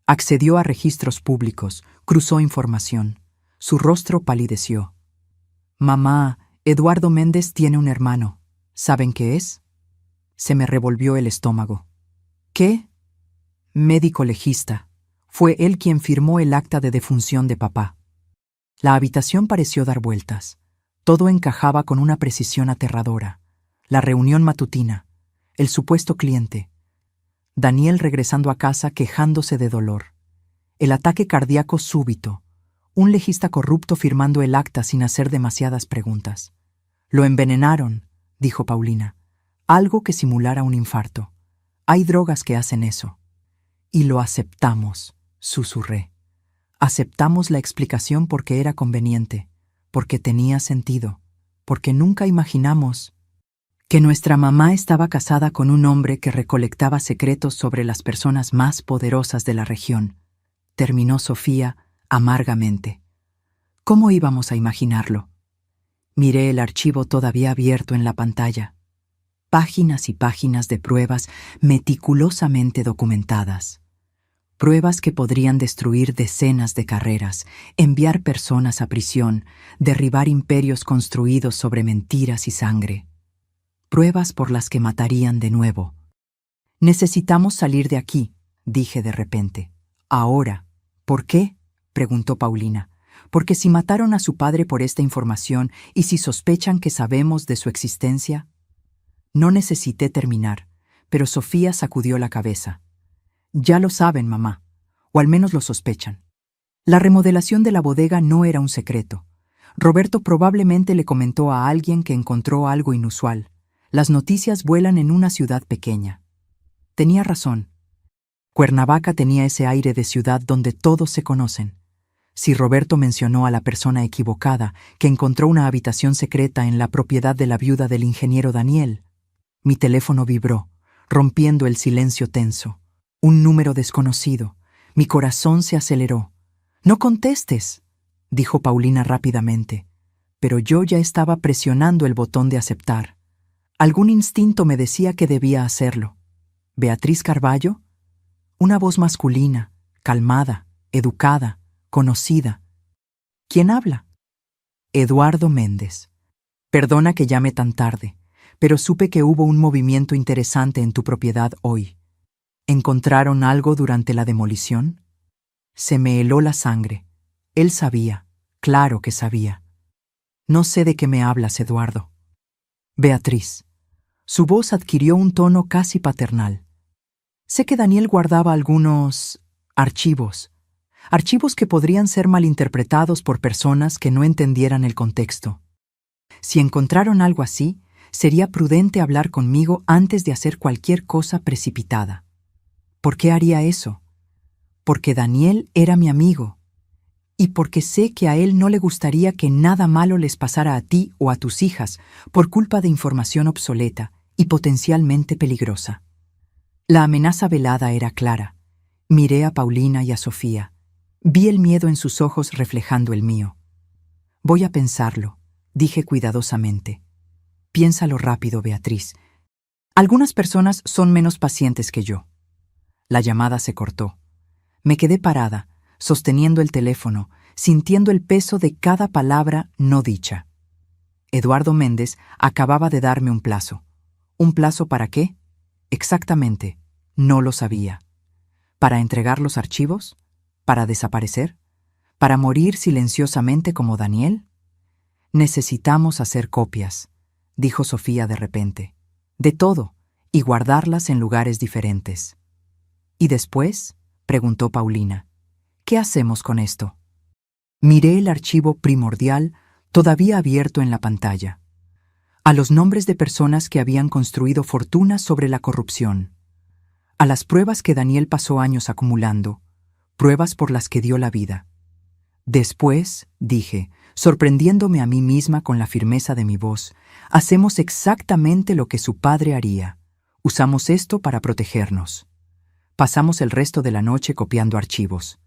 Accedió a registros públicos, cruzó información. Su rostro palideció. Mamá, Eduardo Méndez tiene un hermano. ¿Saben qué es? Se me revolvió el estómago. ¿Qué? Médico legista. Fue él quien firmó el acta de defunción de papá. La habitación pareció dar vueltas. Todo encajaba con una precisión aterradora. La reunión matutina, el supuesto cliente, Daniel regresando a casa quejándose de dolor, el ataque cardíaco súbito, un legista corrupto firmando el acta sin hacer demasiadas preguntas. Lo envenenaron, dijo Paulina. Algo que simulara un infarto. Hay drogas que hacen eso. Y lo aceptamos, susurré. Aceptamos la explicación porque era conveniente, porque tenía sentido, porque nunca imaginamos que nuestra mamá estaba casada con un hombre que recolectaba secretos sobre las personas más poderosas de la región. Terminó Sofía amargamente. ¿Cómo íbamos a imaginarlo? Miré el archivo todavía abierto en la pantalla. Páginas y páginas de pruebas meticulosamente documentadas. Pruebas que podrían destruir decenas de carreras, enviar personas a prisión, derribar imperios construidos sobre mentiras y sangre. Pruebas por las que matarían de nuevo. Necesitamos salir de aquí, dije de repente. Ahora. ¿Por qué? Preguntó Paulina. Porque si mataron a su padre por esta información y si sospechan que sabemos de su existencia. No necesité terminar, pero Sofía sacudió la cabeza. Ya lo saben, mamá, o al menos lo sospechan. La remodelación de la bodega no era un secreto. Roberto probablemente le comentó a alguien que encontró algo inusual. Las noticias vuelan en una ciudad pequeña. Tenía razón. Cuernavaca tenía ese aire de ciudad donde todos se conocen. Si Roberto mencionó a la persona equivocada que encontró una habitación secreta en la propiedad de la viuda del ingeniero Daniel, mi teléfono vibró, rompiendo el silencio tenso. Un número desconocido. Mi corazón se aceleró. «No contestes», dijo Paulina rápidamente, pero yo ya estaba presionando el botón de aceptar. Algún instinto me decía que debía hacerlo. ¿Beatriz Carballo? Una voz masculina, calmada, educada, conocida. ¿Quién habla? Eduardo Méndez. Perdona que llame tan tarde, pero supe que hubo un movimiento interesante en tu propiedad hoy. ¿Encontraron algo durante la demolición? Se me heló la sangre. Él sabía, claro que sabía. No sé de qué me hablas, Eduardo. Beatriz. Su voz adquirió un tono casi paternal. Sé que Daniel guardaba algunos archivos que podrían ser malinterpretados por personas que no entendieran el contexto. Si encontraron algo así, sería prudente hablar conmigo antes de hacer cualquier cosa precipitada. ¿Por qué haría eso? Porque Daniel era mi amigo, y porque sé que a él no le gustaría que nada malo les pasara a ti o a tus hijas por culpa de información obsoleta y potencialmente peligrosa. La amenaza velada era clara. Miré a Paulina y a Sofía. Vi el miedo en sus ojos reflejando el mío. Voy a pensarlo, dije cuidadosamente. Piénsalo rápido, Beatriz. Algunas personas son menos pacientes que yo. La llamada se cortó. Me quedé parada, sosteniendo el teléfono, sintiendo el peso de cada palabra no dicha. Eduardo Méndez acababa de darme un plazo. ¿Un plazo para qué? Exactamente, no lo sabía. ¿Para entregar los archivos? ¿Para desaparecer? ¿Para morir silenciosamente como Daniel? Necesitamos hacer copias, dijo Sofía de repente. De todo, y guardarlas en lugares diferentes. ¿Y después? Preguntó Paulina. ¿Qué hacemos con esto? Miré el archivo primordial todavía abierto en la pantalla. A los nombres de personas que habían construido fortunas sobre la corrupción. A las pruebas que Daniel pasó años acumulando, pruebas por las que dio la vida. Después, dije, sorprendiéndome a mí misma con la firmeza de mi voz, hacemos exactamente lo que su padre haría. Usamos esto para protegernos. Pasamos el resto de la noche copiando archivos.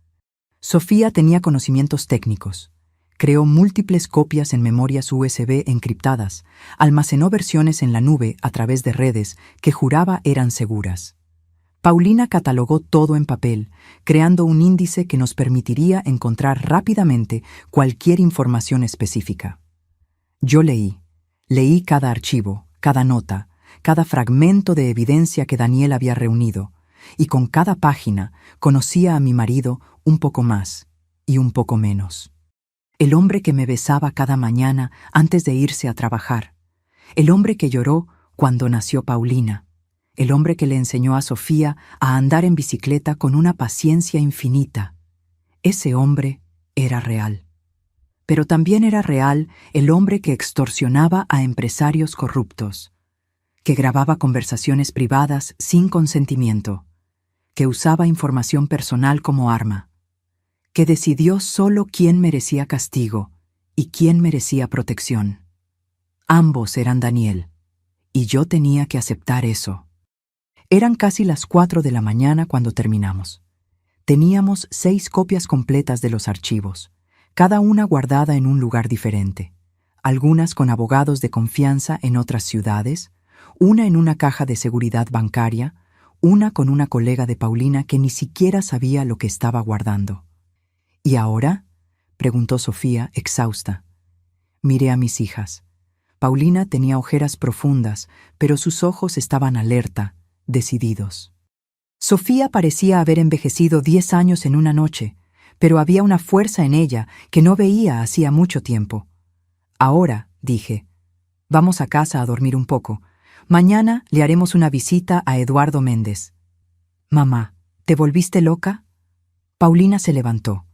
Sofía tenía conocimientos técnicos. Creó múltiples copias en memorias USB encriptadas, almacenó versiones en la nube a través de redes que juraba eran seguras. Paulina catalogó todo en papel, creando un índice que nos permitiría encontrar rápidamente cualquier información específica. Yo leí cada archivo, cada nota, cada fragmento de evidencia que Daniel había reunido, y con cada página conocía a mi marido un poco más y un poco menos. El hombre que me besaba cada mañana antes de irse a trabajar. El hombre que lloró cuando nació Paulina. El hombre que le enseñó a Sofía a andar en bicicleta con una paciencia infinita. Ese hombre era real. Pero también era real el hombre que extorsionaba a empresarios corruptos, que grababa conversaciones privadas sin consentimiento, que usaba información personal como arma, que decidió solo quién merecía castigo y quién merecía protección. Ambos eran Daniel, y yo tenía que aceptar eso. Eran casi las 4 de la mañana cuando terminamos. Teníamos 6 copias completas de los archivos, cada una guardada en un lugar diferente, algunas con abogados de confianza en otras ciudades, una en una caja de seguridad bancaria, una con una colega de Paulina que ni siquiera sabía lo que estaba guardando. ¿Y ahora?, preguntó Sofía, exhausta. Miré a mis hijas. Paulina tenía ojeras profundas, pero sus ojos estaban alerta, decididos. Sofía parecía haber envejecido 10 años en una noche, pero había una fuerza en ella que no veía hacía mucho tiempo. Ahora, dije, vamos a casa a dormir un poco. Mañana le haremos una visita a Eduardo Méndez. Mamá, ¿te volviste loca? Paulina se levantó.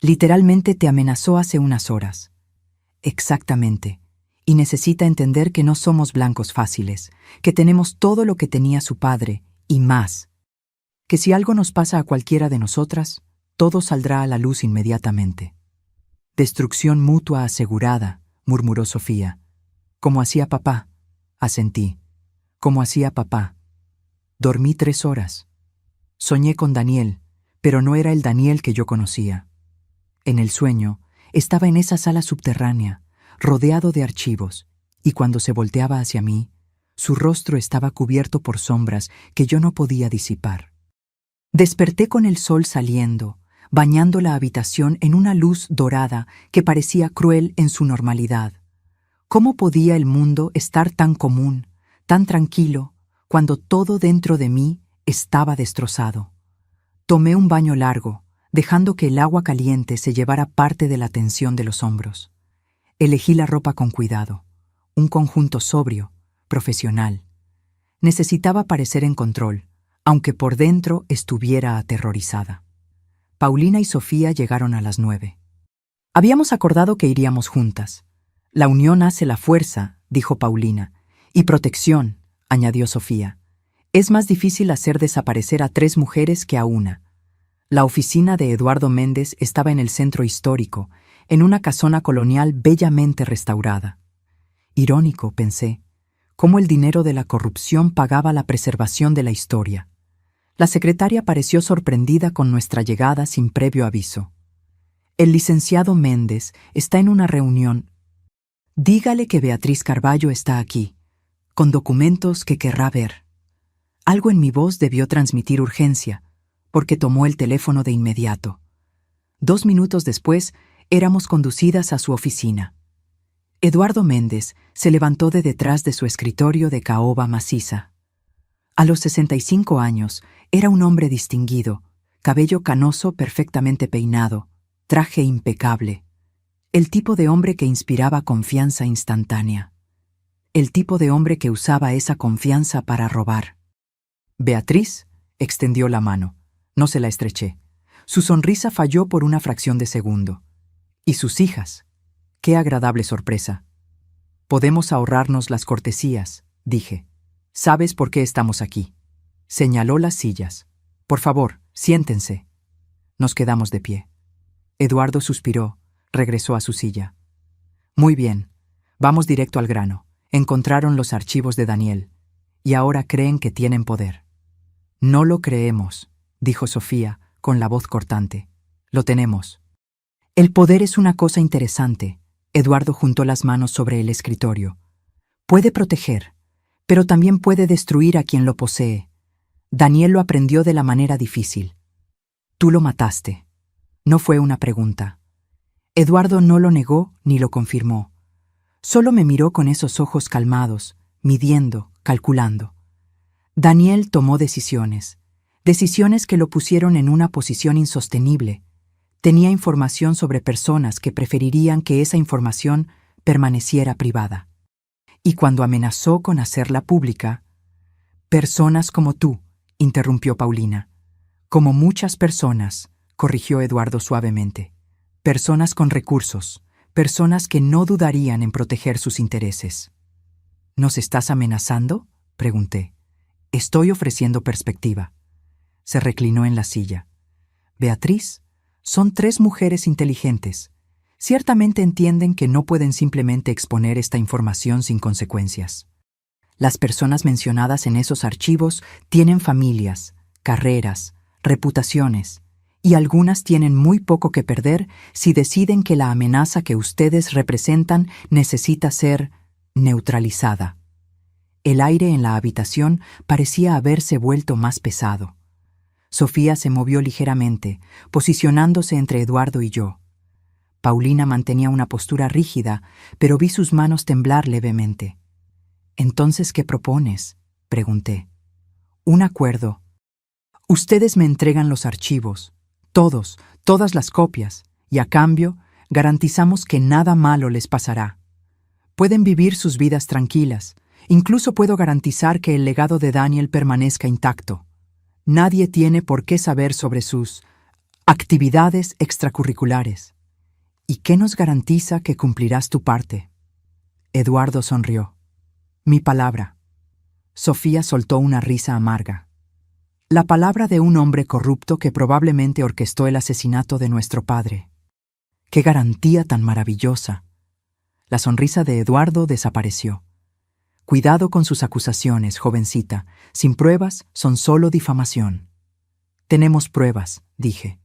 Literalmente te amenazó hace unas horas. Exactamente. Y necesita entender que no somos blancos fáciles, que tenemos todo lo que tenía su padre, y más. que si algo nos pasa a cualquiera de nosotras, todo saldrá a la luz inmediatamente. Destrucción mutua asegurada, murmuró Sofía. Como hacía papá, asentí. Como hacía papá. Dormí 3 horas. Soñé con Daniel, pero no era el Daniel que yo conocía. En el sueño, estaba en esa sala subterránea, rodeado de archivos, y cuando se volteaba hacia mí, su rostro estaba cubierto por sombras que yo no podía disipar. Desperté con el sol saliendo, bañando la habitación en una luz dorada que parecía cruel en su normalidad. ¿Cómo podía el mundo estar tan común, tan tranquilo, cuando todo dentro de mí estaba destrozado? Tomé un baño largo, dejando que el agua caliente se llevara parte de la tensión de los hombros. Elegí la ropa con cuidado, un conjunto sobrio, profesional. Necesitaba parecer en control, aunque por dentro estuviera aterrorizada. Paulina y Sofía llegaron a las 9. Habíamos acordado que iríamos juntas. La unión hace la fuerza, dijo Paulina. Y protección, añadió Sofía. Es más difícil hacer desaparecer a 3 mujeres que a una. La oficina de Eduardo Méndez estaba en el centro histórico, en una casona colonial bellamente restaurada. Irónico, pensé, cómo el dinero de la corrupción pagaba la preservación de la historia. La secretaria pareció sorprendida con nuestra llegada sin previo aviso. El licenciado Méndez está en una reunión. Dígale que Beatriz Carballo está aquí, con documentos que querrá ver. Algo en mi voz debió transmitir urgencia, porque tomó el teléfono de inmediato. 2 minutos después, éramos conducidas a su oficina. Eduardo Méndez se levantó de detrás de su escritorio de caoba maciza. A los 65 años, era un hombre distinguido, cabello canoso perfectamente peinado, traje impecable. El tipo de hombre que inspiraba confianza instantánea. El tipo de hombre que usaba esa confianza para robar. Beatriz extendió la mano. No se la estreché. Su sonrisa falló por una fracción de segundo. ¿Y sus hijas? ¡Qué agradable sorpresa! Podemos ahorrarnos las cortesías, dije. ¿Sabes por qué estamos aquí? Señaló las sillas. Por favor, siéntense. Nos quedamos de pie. Eduardo suspiró, regresó a su silla. Muy bien, vamos directo al grano. Encontraron los archivos de Daniel, y ahora creen que tienen poder. No lo creemos, dijo Sofía, con la voz cortante. Lo tenemos. El poder es una cosa interesante. Eduardo juntó las manos sobre el escritorio. Puede proteger, pero también puede destruir a quien lo posee. Daniel lo aprendió de la manera difícil. Tú lo mataste. No fue una pregunta. Eduardo no lo negó ni lo confirmó. Solo me miró con esos ojos calmados, midiendo, calculando. Daniel tomó decisiones que lo pusieron en una posición insostenible. Tenía información sobre personas que preferirían que esa información permaneciera privada. Y cuando amenazó con hacerla pública, personas como tú, interrumpió Paulina. Como muchas personas, corrigió Eduardo suavemente. Personas con recursos, personas que no dudarían en proteger sus intereses. ¿Nos estás amenazando?, pregunté. Estoy ofreciendo perspectiva. Se reclinó en la silla. Beatriz, son 3 mujeres inteligentes. Ciertamente entienden que no pueden simplemente exponer esta información sin consecuencias. Las personas mencionadas en esos archivos tienen familias, carreras, reputaciones, y algunas tienen muy poco que perder si deciden que la amenaza que ustedes representan necesita ser neutralizada. El aire en la habitación parecía haberse vuelto más pesado. Sofía se movió ligeramente, posicionándose entre Eduardo y yo. Paulina mantenía una postura rígida, pero vi sus manos temblar levemente. «¿Entonces qué propones?», pregunté. «Un acuerdo. Ustedes me entregan los archivos, todas las copias, y a cambio garantizamos que nada malo les pasará. Pueden vivir sus vidas tranquilas. Incluso puedo garantizar que el legado de Daniel permanezca intacto. Nadie tiene por qué saber sobre sus actividades extracurriculares. ¿Y qué nos garantiza que cumplirás tu parte?». Eduardo sonrió. «Mi palabra». Sofía soltó una risa amarga. La palabra de un hombre corrupto que probablemente orquestó el asesinato de nuestro padre. ¡Qué garantía tan maravillosa! La sonrisa de Eduardo desapareció. Cuidado con sus acusaciones, jovencita. Sin pruebas, son solo difamación. Tenemos pruebas, dije.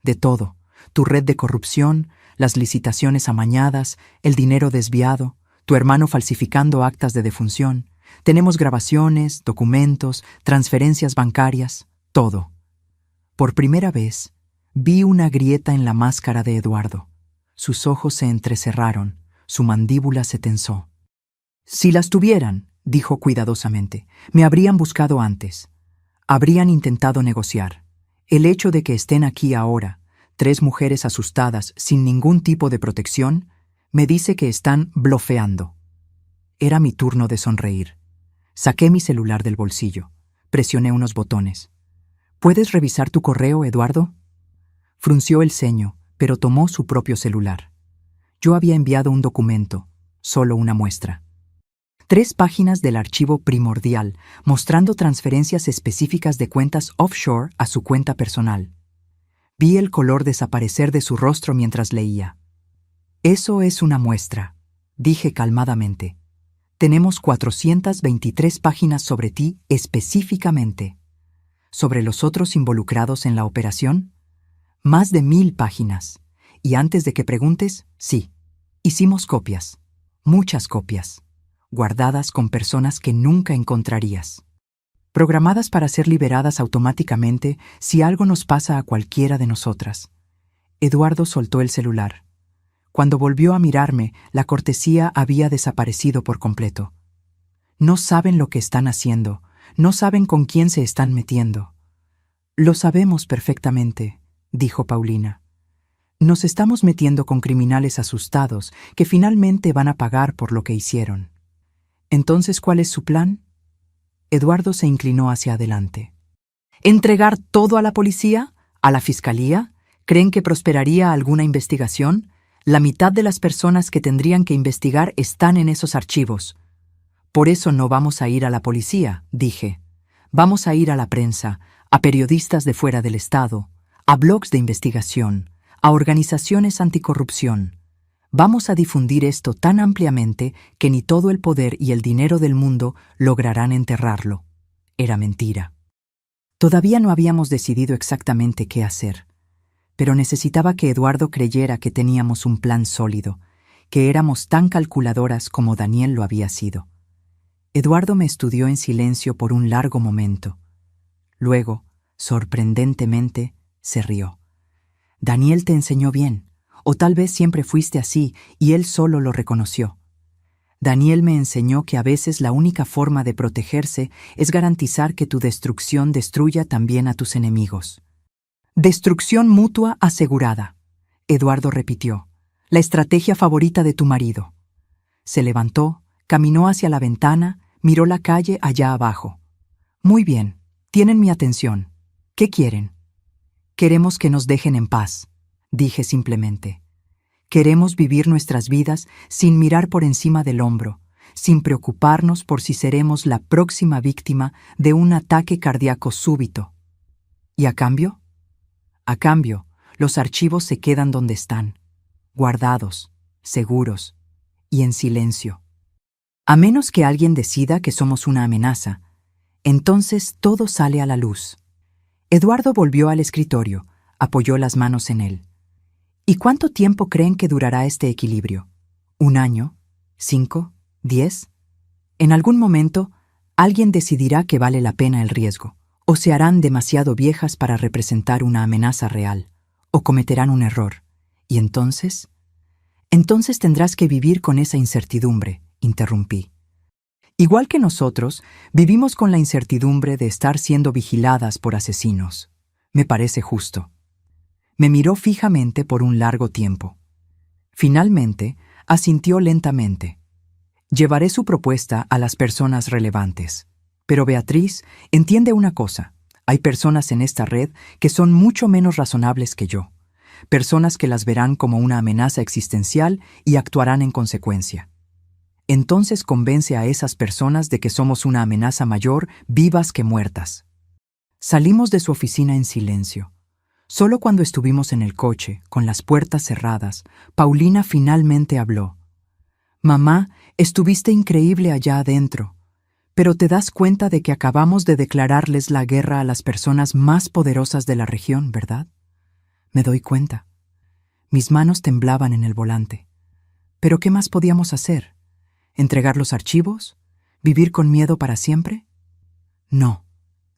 De todo. Tu red de corrupción, las licitaciones amañadas, el dinero desviado, tu hermano falsificando actas de defunción. Tenemos grabaciones, documentos, transferencias bancarias, todo. Por primera vez, vi una grieta en la máscara de Eduardo. Sus ojos se entrecerraron, su mandíbula se tensó. Si las tuvieran, dijo cuidadosamente, me habrían buscado antes. Habrían intentado negociar. El hecho de que estén aquí ahora, 3 mujeres asustadas, sin ningún tipo de protección, me dice que están blofeando. Era mi turno de sonreír. Saqué mi celular del bolsillo. Presioné unos botones. ¿Puedes revisar tu correo, Eduardo? Frunció el ceño, pero tomó su propio celular. Yo había enviado un documento, solo una muestra. 3 páginas del archivo primordial, mostrando transferencias específicas de cuentas offshore a su cuenta personal. Vi el color desaparecer de su rostro mientras leía. Eso es una muestra, dije calmadamente. Tenemos 423 páginas sobre ti específicamente. ¿Sobre los otros involucrados en la operación? Más de 1000 páginas. Y antes de que preguntes, sí, hicimos copias. Muchas copias. Guardadas con personas que nunca encontrarías. Programadas para ser liberadas automáticamente si algo nos pasa a cualquiera de nosotras. Eduardo soltó el celular. Cuando volvió a mirarme, la cortesía había desaparecido por completo. No saben lo que están haciendo, no saben con quién se están metiendo. Lo sabemos perfectamente, dijo Paulina. Nos estamos metiendo con criminales asustados que finalmente van a pagar por lo que hicieron. Entonces, ¿cuál es su plan? Eduardo se inclinó hacia adelante. ¿Entregar todo a la policía? ¿A la fiscalía? ¿Creen que prosperaría alguna investigación? La mitad de las personas que tendrían que investigar están en esos archivos. Por eso no vamos a ir a la policía, dije. Vamos a ir a la prensa, a periodistas de fuera del Estado, a blogs de investigación, a organizaciones anticorrupción. Vamos a difundir esto tan ampliamente que ni todo el poder y el dinero del mundo lograrán enterrarlo. Era mentira. Todavía no habíamos decidido exactamente qué hacer, pero necesitaba que Eduardo creyera que teníamos un plan sólido, que éramos tan calculadoras como Daniel lo había sido. Eduardo me estudió en silencio por un largo momento. Luego, sorprendentemente, se rió. Daniel te enseñó bien. O tal vez siempre fuiste así y él solo lo reconoció. Daniel me enseñó que a veces la única forma de protegerse es garantizar que tu destrucción destruya también a tus enemigos. Destrucción mutua asegurada, Eduardo repitió, la estrategia favorita de tu marido. Se levantó, caminó hacia la ventana, miró la calle allá abajo. Muy bien, tienen mi atención. ¿Qué quieren? Queremos que nos dejen en paz. Dije simplemente. Queremos vivir nuestras vidas sin mirar por encima del hombro, sin preocuparnos por si seremos la próxima víctima de un ataque cardíaco súbito. ¿Y a cambio? A cambio, los archivos se quedan donde están, guardados, seguros y en silencio. A menos que alguien decida que somos una amenaza, entonces todo sale a la luz. Eduardo volvió al escritorio, apoyó las manos en él. ¿Y cuánto tiempo creen que durará este equilibrio? ¿1 año? ¿5? ¿10? En algún momento, alguien decidirá que vale la pena el riesgo, o se harán demasiado viejas para representar una amenaza real, o cometerán un error. ¿Y entonces? Entonces tendrás que vivir con esa incertidumbre, interrumpí. Igual que nosotros, vivimos con la incertidumbre de estar siendo vigiladas por asesinos. Me parece justo. Me miró fijamente por un largo tiempo. Finalmente, asintió lentamente. Llevaré su propuesta a las personas relevantes. Pero Beatriz, entiende una cosa. Hay personas en esta red que son mucho menos razonables que yo. Personas que las verán como una amenaza existencial y actuarán en consecuencia. Entonces convence a esas personas de que somos una amenaza mayor, vivas que muertas. Salimos de su oficina en silencio. Solo cuando estuvimos en el coche, con las puertas cerradas, Paulina finalmente habló. «Mamá, estuviste increíble allá adentro, pero te das cuenta de que acabamos de declararles la guerra a las personas más poderosas de la región, ¿verdad?» Me doy cuenta. Mis manos temblaban en el volante. ¿Pero qué más podíamos hacer? ¿Entregar los archivos? ¿Vivir con miedo para siempre? No,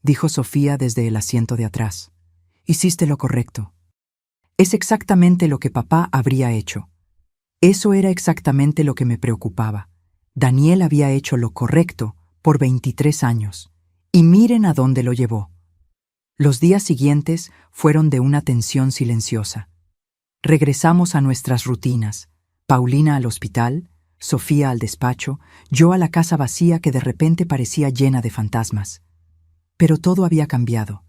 dijo Sofía desde el asiento de atrás. Hiciste lo correcto. Es exactamente lo que papá habría hecho. Eso era exactamente lo que me preocupaba. Daniel había hecho lo correcto por 23 años. Y miren a dónde lo llevó. Los días siguientes fueron de una tensión silenciosa. Regresamos a nuestras rutinas. Paulina al hospital, Sofía al despacho, yo a la casa vacía que de repente parecía llena de fantasmas. Pero todo había cambiado.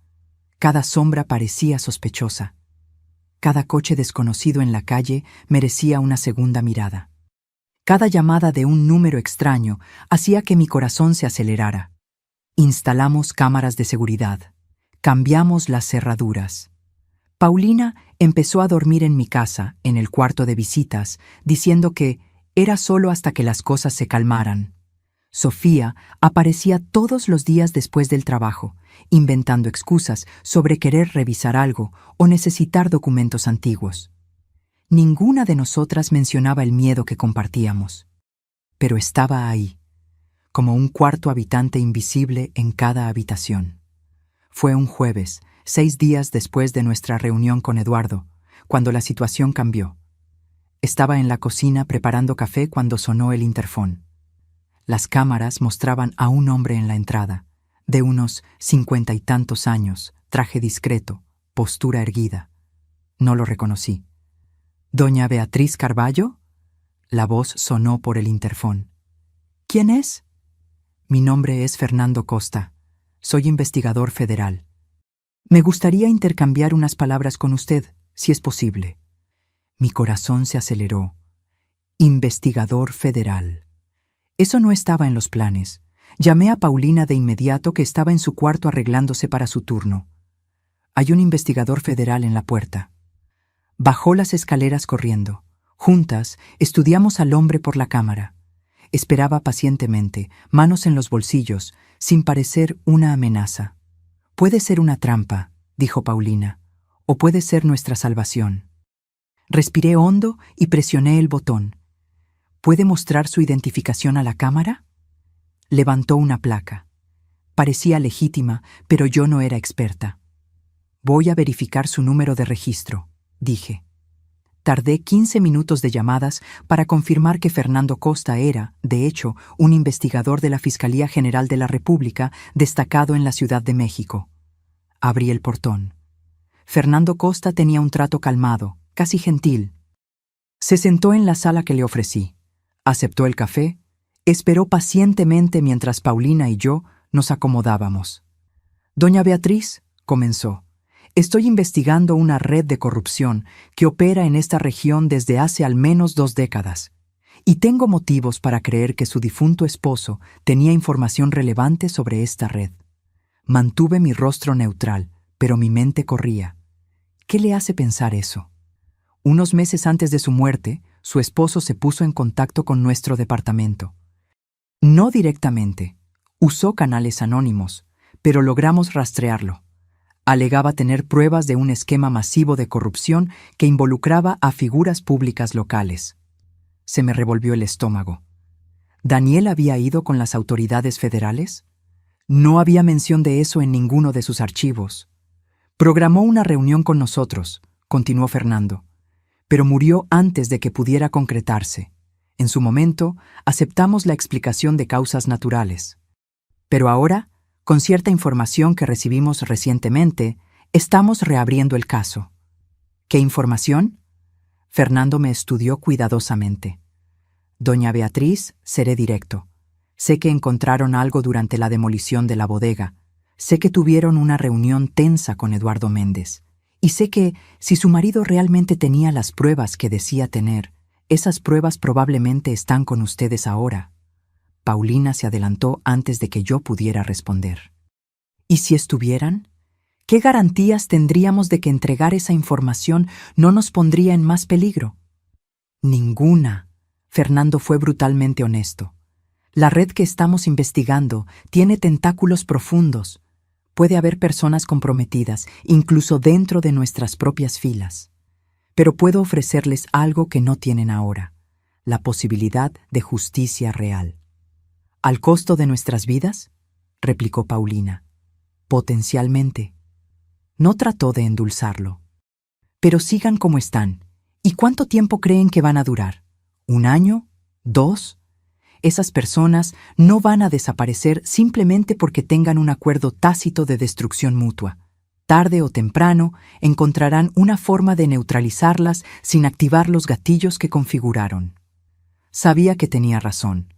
Cada sombra parecía sospechosa. Cada coche desconocido en la calle merecía una segunda mirada. Cada llamada de un número extraño hacía que mi corazón se acelerara. Instalamos cámaras de seguridad. Cambiamos las cerraduras. Paulina empezó a dormir en mi casa, en el cuarto de visitas, diciendo que era solo hasta que las cosas se calmaran. Sofía aparecía todos los días después del trabajo, inventando excusas sobre querer revisar algo o necesitar documentos antiguos. Ninguna de nosotras mencionaba el miedo que compartíamos, pero estaba ahí, como un cuarto habitante invisible en cada habitación. Fue un jueves, 6 días después de nuestra reunión con Eduardo, cuando la situación cambió. Estaba en la cocina preparando café cuando sonó el interfón. Las cámaras mostraban a un hombre en la entrada, de unos 50 y tantos años, traje discreto, postura erguida. No lo reconocí. «¿Doña Beatriz Carballo?» La voz sonó por el interfón. «¿Quién es?» «Mi nombre es Fernando Costa. Soy investigador federal. Me gustaría intercambiar unas palabras con usted, si es posible». Mi corazón se aceleró. Investigador federal. Eso no estaba en los planes. Llamé a Paulina de inmediato, que estaba en su cuarto arreglándose para su turno. «Hay un investigador federal en la puerta». Bajó las escaleras corriendo. Juntas estudiamos al hombre por la cámara. Esperaba pacientemente, manos en los bolsillos, sin parecer una amenaza. «Puede ser una trampa», dijo Paulina, «o puede ser nuestra salvación». Respiré hondo y presioné el botón. «¿Puede mostrar su identificación a la cámara?» Levantó una placa. Parecía legítima, pero yo no era experta. «Voy a verificar su número de registro», dije. Tardé 15 minutos de llamadas para confirmar que Fernando Costa era, de hecho, un investigador de la Fiscalía General de la República destacado en la Ciudad de México. Abrí el portón. Fernando Costa tenía un trato calmado, casi gentil. Se sentó en la sala que le ofrecí. Aceptó el café, esperó pacientemente mientras Paulina y yo nos acomodábamos. «Doña Beatriz», comenzó, «estoy investigando una red de corrupción que opera en esta región desde hace al menos 2 décadas, y tengo motivos para creer que su difunto esposo tenía información relevante sobre esta red». Mantuve mi rostro neutral, pero mi mente corría. ¿Qué le hace pensar eso? Unos meses antes de su muerte, su esposo se puso en contacto con nuestro departamento. No directamente. Usó canales anónimos, pero logramos rastrearlo. Alegaba tener pruebas de un esquema masivo de corrupción que involucraba a figuras públicas locales. Se me revolvió el estómago. ¿Daniel había ido con las autoridades federales? No había mención de eso en ninguno de sus archivos. Programó una reunión con nosotros, continuó Fernando, pero murió antes de que pudiera concretarse. En su momento, aceptamos la explicación de causas naturales. Pero ahora, con cierta información que recibimos recientemente, estamos reabriendo el caso. ¿Qué información? Fernando me estudió cuidadosamente. Doña Beatriz, seré directo. Sé que encontraron algo durante la demolición de la bodega. Sé que tuvieron una reunión tensa con Eduardo Méndez. Y sé que, si su marido realmente tenía las pruebas que decía tener, esas pruebas probablemente están con ustedes ahora. Paulina se adelantó antes de que yo pudiera responder. ¿Y si estuvieran? ¿Qué garantías tendríamos de que entregar esa información no nos pondría en más peligro? Ninguna. Fernando fue brutalmente honesto. La red que estamos investigando tiene tentáculos profundos. Puede haber personas comprometidas, incluso dentro de nuestras propias filas. Pero puedo ofrecerles algo que no tienen ahora: la posibilidad de justicia real. ¿Al costo de nuestras vidas?, replicó Paulina. Potencialmente. No trató de endulzarlo. Pero sigan como están. ¿Y cuánto tiempo creen que van a durar? ¿1 año? ¿2? Esas personas no van a desaparecer simplemente porque tengan un acuerdo tácito de destrucción mutua. Tarde o temprano encontrarán una forma de neutralizarlas sin activar los gatillos que configuraron. Sabía que tenía razón.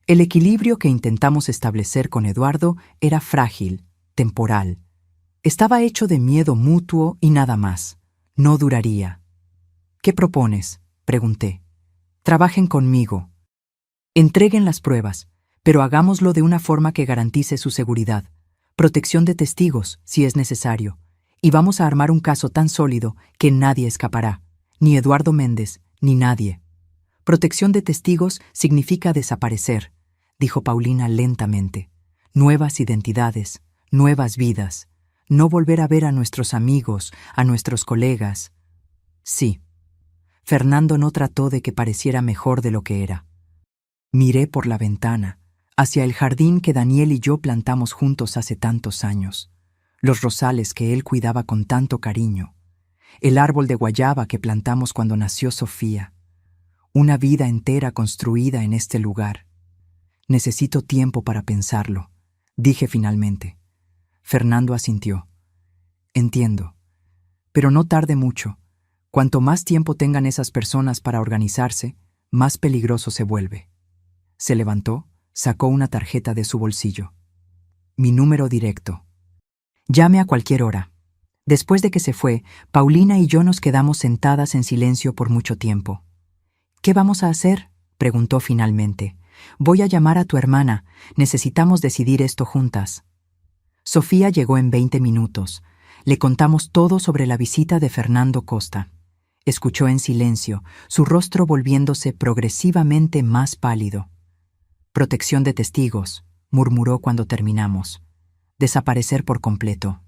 El equilibrio que intentamos establecer con Eduardo era frágil, temporal. Estaba hecho de miedo mutuo y nada más. No duraría. ¿Qué propones?, pregunté. Trabajen conmigo. Entreguen las pruebas, pero hagámoslo de una forma que garantice su seguridad. Protección de testigos, si es necesario. Y vamos a armar un caso tan sólido que nadie escapará. Ni Eduardo Méndez, ni nadie. Protección de testigos significa desaparecer, dijo Paulina lentamente. Nuevas identidades, nuevas vidas. No volver a ver a nuestros amigos, a nuestros colegas. Sí. Fernando no trató de que pareciera mejor de lo que era. Miré por la ventana, hacia el jardín que Daniel y yo plantamos juntos hace tantos años, los rosales que él cuidaba con tanto cariño, el árbol de guayaba que plantamos cuando nació Sofía. Una vida entera construida en este lugar. Necesito tiempo para pensarlo, dije finalmente. Fernando asintió. Entiendo. Pero no tarde mucho. Cuanto más tiempo tengan esas personas para organizarse, más peligroso se vuelve. Se levantó, sacó una tarjeta de su bolsillo. Mi número directo. Llame a cualquier hora. Después de que se fue, Paulina y yo nos quedamos sentadas en silencio por mucho tiempo. ¿Qué vamos a hacer?, preguntó finalmente. Voy a llamar a tu hermana. Necesitamos decidir esto juntas. Sofía llegó en 20 minutos. Le contamos todo sobre la visita de Fernando Costa. Escuchó en silencio, su rostro volviéndose progresivamente más pálido. Protección de testigos, murmuró cuando terminamos. Desaparecer por completo.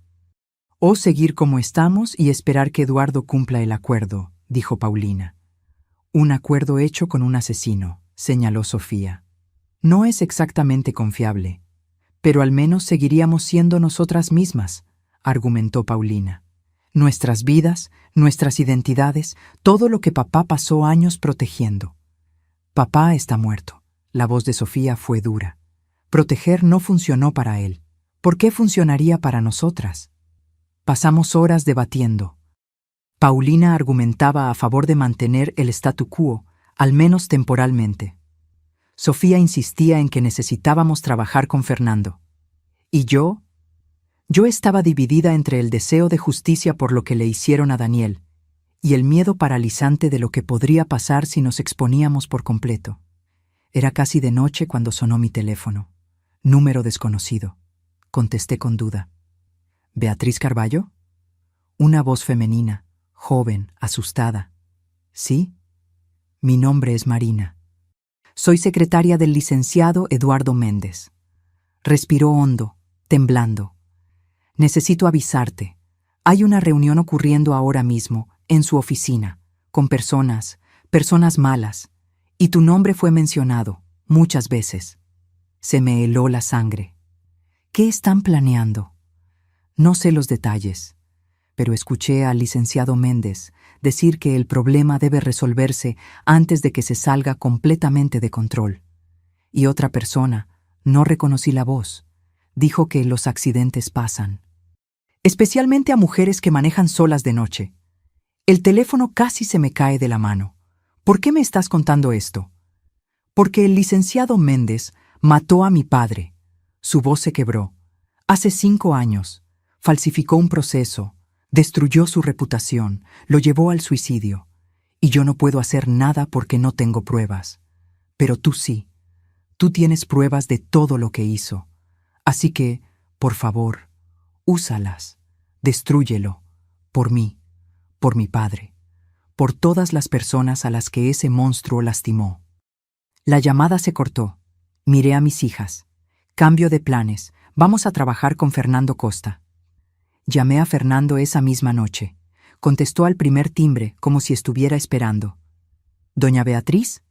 O seguir como estamos y esperar que Eduardo cumpla el acuerdo, dijo Paulina. Un acuerdo hecho con un asesino, señaló Sofía. No es exactamente confiable, pero al menos seguiríamos siendo nosotras mismas, argumentó Paulina. Nuestras vidas, nuestras identidades, todo lo que papá pasó años protegiendo. Papá está muerto. La voz de Sofía fue dura. Proteger no funcionó para él. ¿Por qué funcionaría para nosotras? Pasamos horas debatiendo. Paulina argumentaba a favor de mantener el statu quo, al menos temporalmente. Sofía insistía en que necesitábamos trabajar con Fernando. ¿Y yo? Yo estaba dividida entre el deseo de justicia por lo que le hicieron a Daniel y el miedo paralizante de lo que podría pasar si nos exponíamos por completo. Era casi de noche cuando sonó mi teléfono. Número desconocido. Contesté con duda. ¿Beatriz Carballo? Una voz femenina, joven, asustada. ¿Sí? Mi nombre es Marina. Soy secretaria del licenciado Eduardo Méndez. Respiró hondo, temblando. Necesito avisarte. Hay una reunión ocurriendo ahora mismo, en su oficina, con personas malas, y tu nombre fue mencionado, muchas veces. Se me heló la sangre. ¿Qué están planeando? No sé los detalles, pero escuché al licenciado Méndez decir que el problema debe resolverse antes de que se salga completamente de control. Y otra persona, no reconocí la voz, dijo que los accidentes pasan. Especialmente a mujeres que manejan solas de noche. El teléfono casi se me cae de la mano. ¿Por qué me estás contando esto? Porque el licenciado Méndez mató a mi padre. Su voz se quebró. Hace 5 años. Falsificó un proceso. Destruyó su reputación. Lo llevó al suicidio. Y yo no puedo hacer nada porque no tengo pruebas. Pero tú sí. Tú tienes pruebas de todo lo que hizo. Así que, por favor, úsalas. Destrúyelo, por mí, por mi padre, por todas las personas a las que ese monstruo lastimó. La llamada se cortó. Miré a mis hijas. Cambio de planes. Vamos a trabajar con Fernando Costa. Llamé a Fernando esa misma noche. Contestó al primer timbre como si estuviera esperando. ¿Doña Beatriz?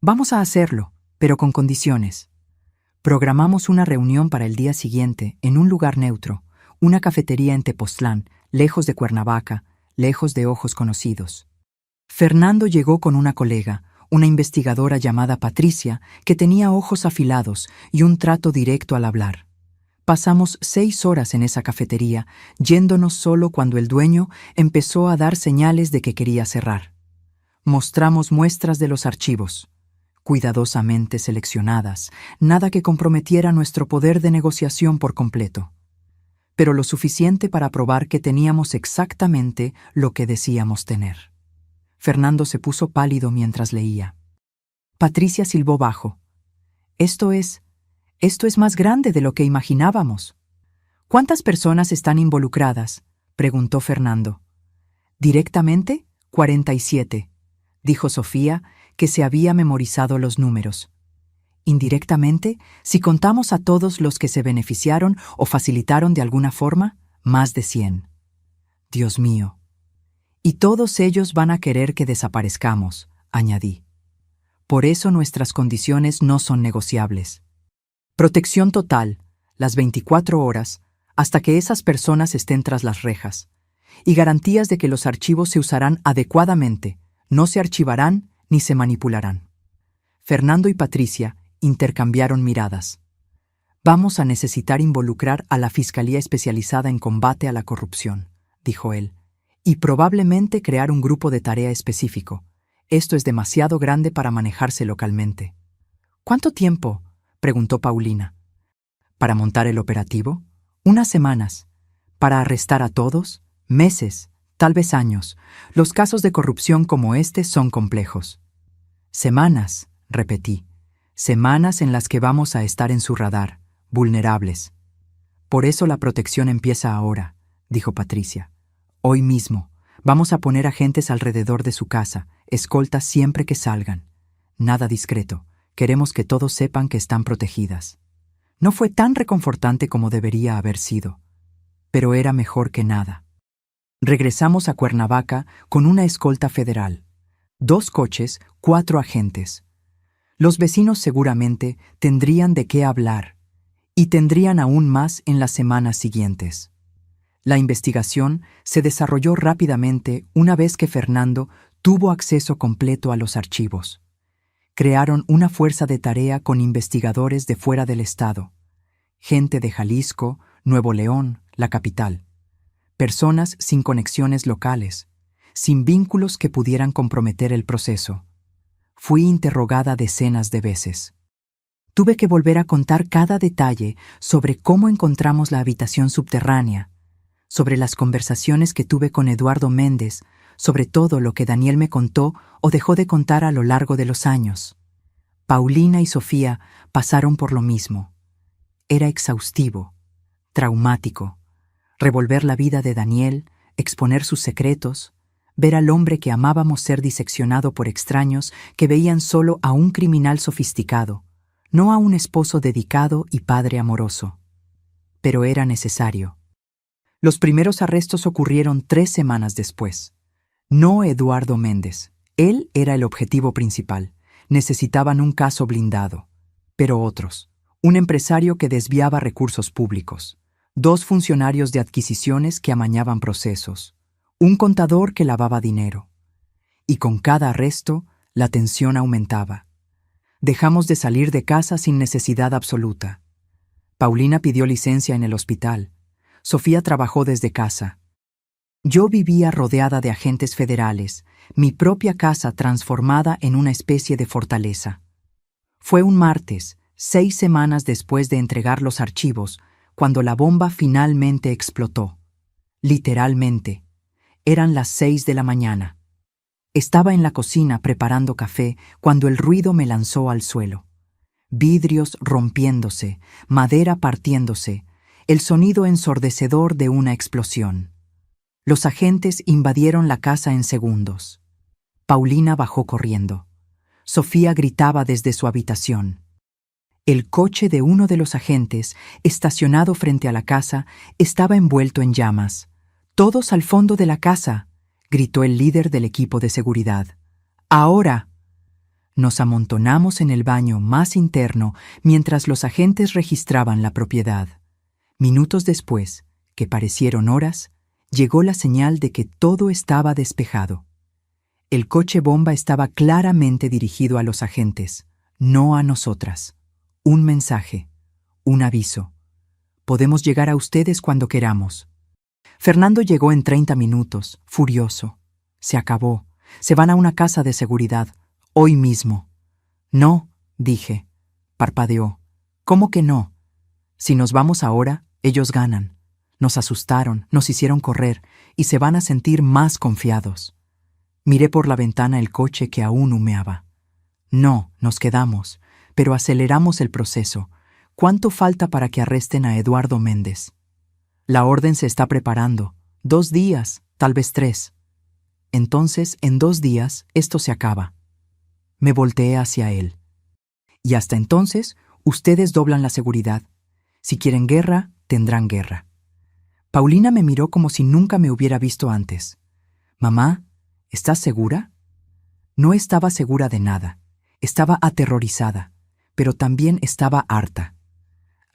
Vamos a hacerlo, pero con condiciones. Programamos una reunión para el día siguiente en un lugar neutro, una cafetería en Tepoztlán, lejos de Cuernavaca, lejos de ojos conocidos. Fernando llegó con una colega, una investigadora llamada Patricia, que tenía ojos afilados y un trato directo al hablar. Pasamos 6 horas en esa cafetería, yéndonos solo cuando el dueño empezó a dar señales de que quería cerrar. Mostramos muestras de los archivos, cuidadosamente seleccionadas, nada que comprometiera nuestro poder de negociación por completo, pero lo suficiente para probar que teníamos exactamente lo que decíamos tener. Fernando se puso pálido mientras leía. Patricia silbó bajo. Esto es más grande de lo que imaginábamos. ¿Cuántas personas están involucradas?, preguntó Fernando. Directamente, 47, dijo Sofía, que se había memorizado los números. Indirectamente, si contamos a todos los que se beneficiaron o facilitaron de alguna forma, más de 100. Dios mío. Y todos ellos van a querer que desaparezcamos, añadí. Por eso nuestras condiciones no son negociables. Protección total, las 24 horas, hasta que esas personas estén tras las rejas. Y garantías de que los archivos se usarán adecuadamente, no se archivarán ni se manipularán. Fernando y Patricia intercambiaron miradas. Vamos a necesitar involucrar a la Fiscalía Especializada en Combate a la Corrupción, dijo él, y probablemente crear un grupo de tarea específico. Esto es demasiado grande para manejarse localmente. ¿Cuánto tiempo?, preguntó Paulina. ¿Para montar el operativo? Unas semanas. ¿Para arrestar a todos? Meses, tal vez años. Los casos de corrupción como este son complejos. Semanas, repetí. Semanas en las que vamos a estar en su radar, vulnerables. Por eso la protección empieza ahora, dijo Patricia. Hoy mismo. Vamos a poner agentes alrededor de su casa, escoltas siempre que salgan. Nada discreto. Queremos que todos sepan que están protegidas. No fue tan reconfortante como debería haber sido, pero era mejor que nada. Regresamos a Cuernavaca con una escolta federal. 2 coches, 4 agentes. Los vecinos seguramente tendrían de qué hablar, y tendrían aún más en las semanas siguientes. La investigación se desarrolló rápidamente una vez que Fernando tuvo acceso completo a los archivos. Crearon una fuerza de tarea con investigadores de fuera del estado, gente de Jalisco, Nuevo León, la capital, personas sin conexiones locales, sin vínculos que pudieran comprometer el proceso. Fui interrogada decenas de veces. Tuve que volver a contar cada detalle sobre cómo encontramos la habitación subterránea, sobre las conversaciones que tuve con Eduardo Méndez, sobre todo lo que Daniel me contó o dejó de contar a lo largo de los años. Paulina y Sofía pasaron por lo mismo. Era exhaustivo, traumático, revolver la vida de Daniel, exponer sus secretos, ver al hombre que amábamos ser diseccionado por extraños que veían solo a un criminal sofisticado, no a un esposo dedicado y padre amoroso. Pero era necesario. Los primeros arrestos ocurrieron 3 semanas después. No Eduardo Méndez. Él era el objetivo principal. Necesitaban un caso blindado. Pero otros. Un empresario que desviaba recursos públicos. 2 funcionarios de adquisiciones que amañaban procesos. Un contador que lavaba dinero. Y con cada arresto, la tensión aumentaba. Dejamos de salir de casa sin necesidad absoluta. Paulina pidió licencia en el hospital. Sofía trabajó desde casa. Yo vivía rodeada de agentes federales, mi propia casa transformada en una especie de fortaleza. Fue un martes, 6 semanas después de entregar los archivos, cuando la bomba finalmente explotó. Literalmente. Eran las 6 de la mañana. Estaba en la cocina preparando café cuando el ruido me lanzó al suelo. Vidrios rompiéndose, madera partiéndose. el sonido ensordecedor de una explosión. Los agentes invadieron la casa en segundos. Paulina bajó corriendo. Sofía gritaba desde su habitación. El coche de uno de los agentes, estacionado frente a la casa, estaba envuelto en llamas. «¡Todos al fondo de la casa!», gritó el líder del equipo de seguridad. «¡Ahora!». Nos amontonamos en el baño más interno mientras los agentes registraban la propiedad. Minutos después, que parecieron horas, llegó la señal de que todo estaba despejado. El coche bomba estaba claramente dirigido a los agentes, no a nosotras. Un mensaje, un aviso. Podemos llegar a ustedes cuando queramos. Fernando llegó en 30 minutos, furioso. Se acabó. Se van a una casa de seguridad, hoy mismo. No, dije. Parpadeó. ¿Cómo que no? Si nos vamos ahora, ellos ganan. Nos asustaron, nos hicieron correr y se van a sentir más confiados. Miré por la ventana el coche que aún humeaba. No, nos quedamos, pero aceleramos el proceso. ¿Cuánto falta para que arresten a Eduardo Méndez? La orden se está preparando. 2 días, tal vez 3. Entonces, en 2 días, esto se acaba. Me volteé hacia él. Y hasta entonces, ustedes doblan la seguridad. Si quieren guerra, tendrán guerra. Paulina me miró como si nunca me hubiera visto antes. «Mamá, ¿estás segura?». No estaba segura de nada. Estaba aterrorizada, pero también estaba harta.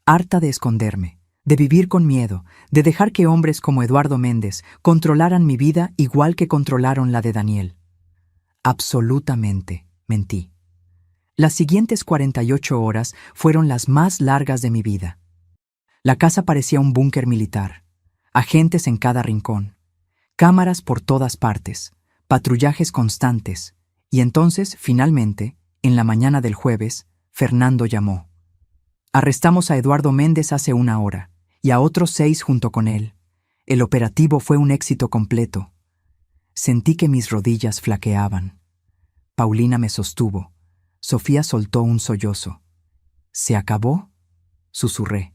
Harta de esconderme, de vivir con miedo, de dejar que hombres como Eduardo Méndez controlaran mi vida igual que controlaron la de Daniel. Absolutamente, mentí. Las siguientes 48 horas fueron las más largas de mi vida. La casa parecía un búnker militar. Agentes en cada rincón. Cámaras por todas partes. Patrullajes constantes. Y entonces, finalmente, en la mañana del jueves, Fernando llamó. Arrestamos a Eduardo Méndez hace 1 hora, y a otros 6 junto con él. El operativo fue un éxito completo. Sentí que mis rodillas flaqueaban. Paulina me sostuvo. Sofía soltó un sollozo. ¿Se acabó?, susurré.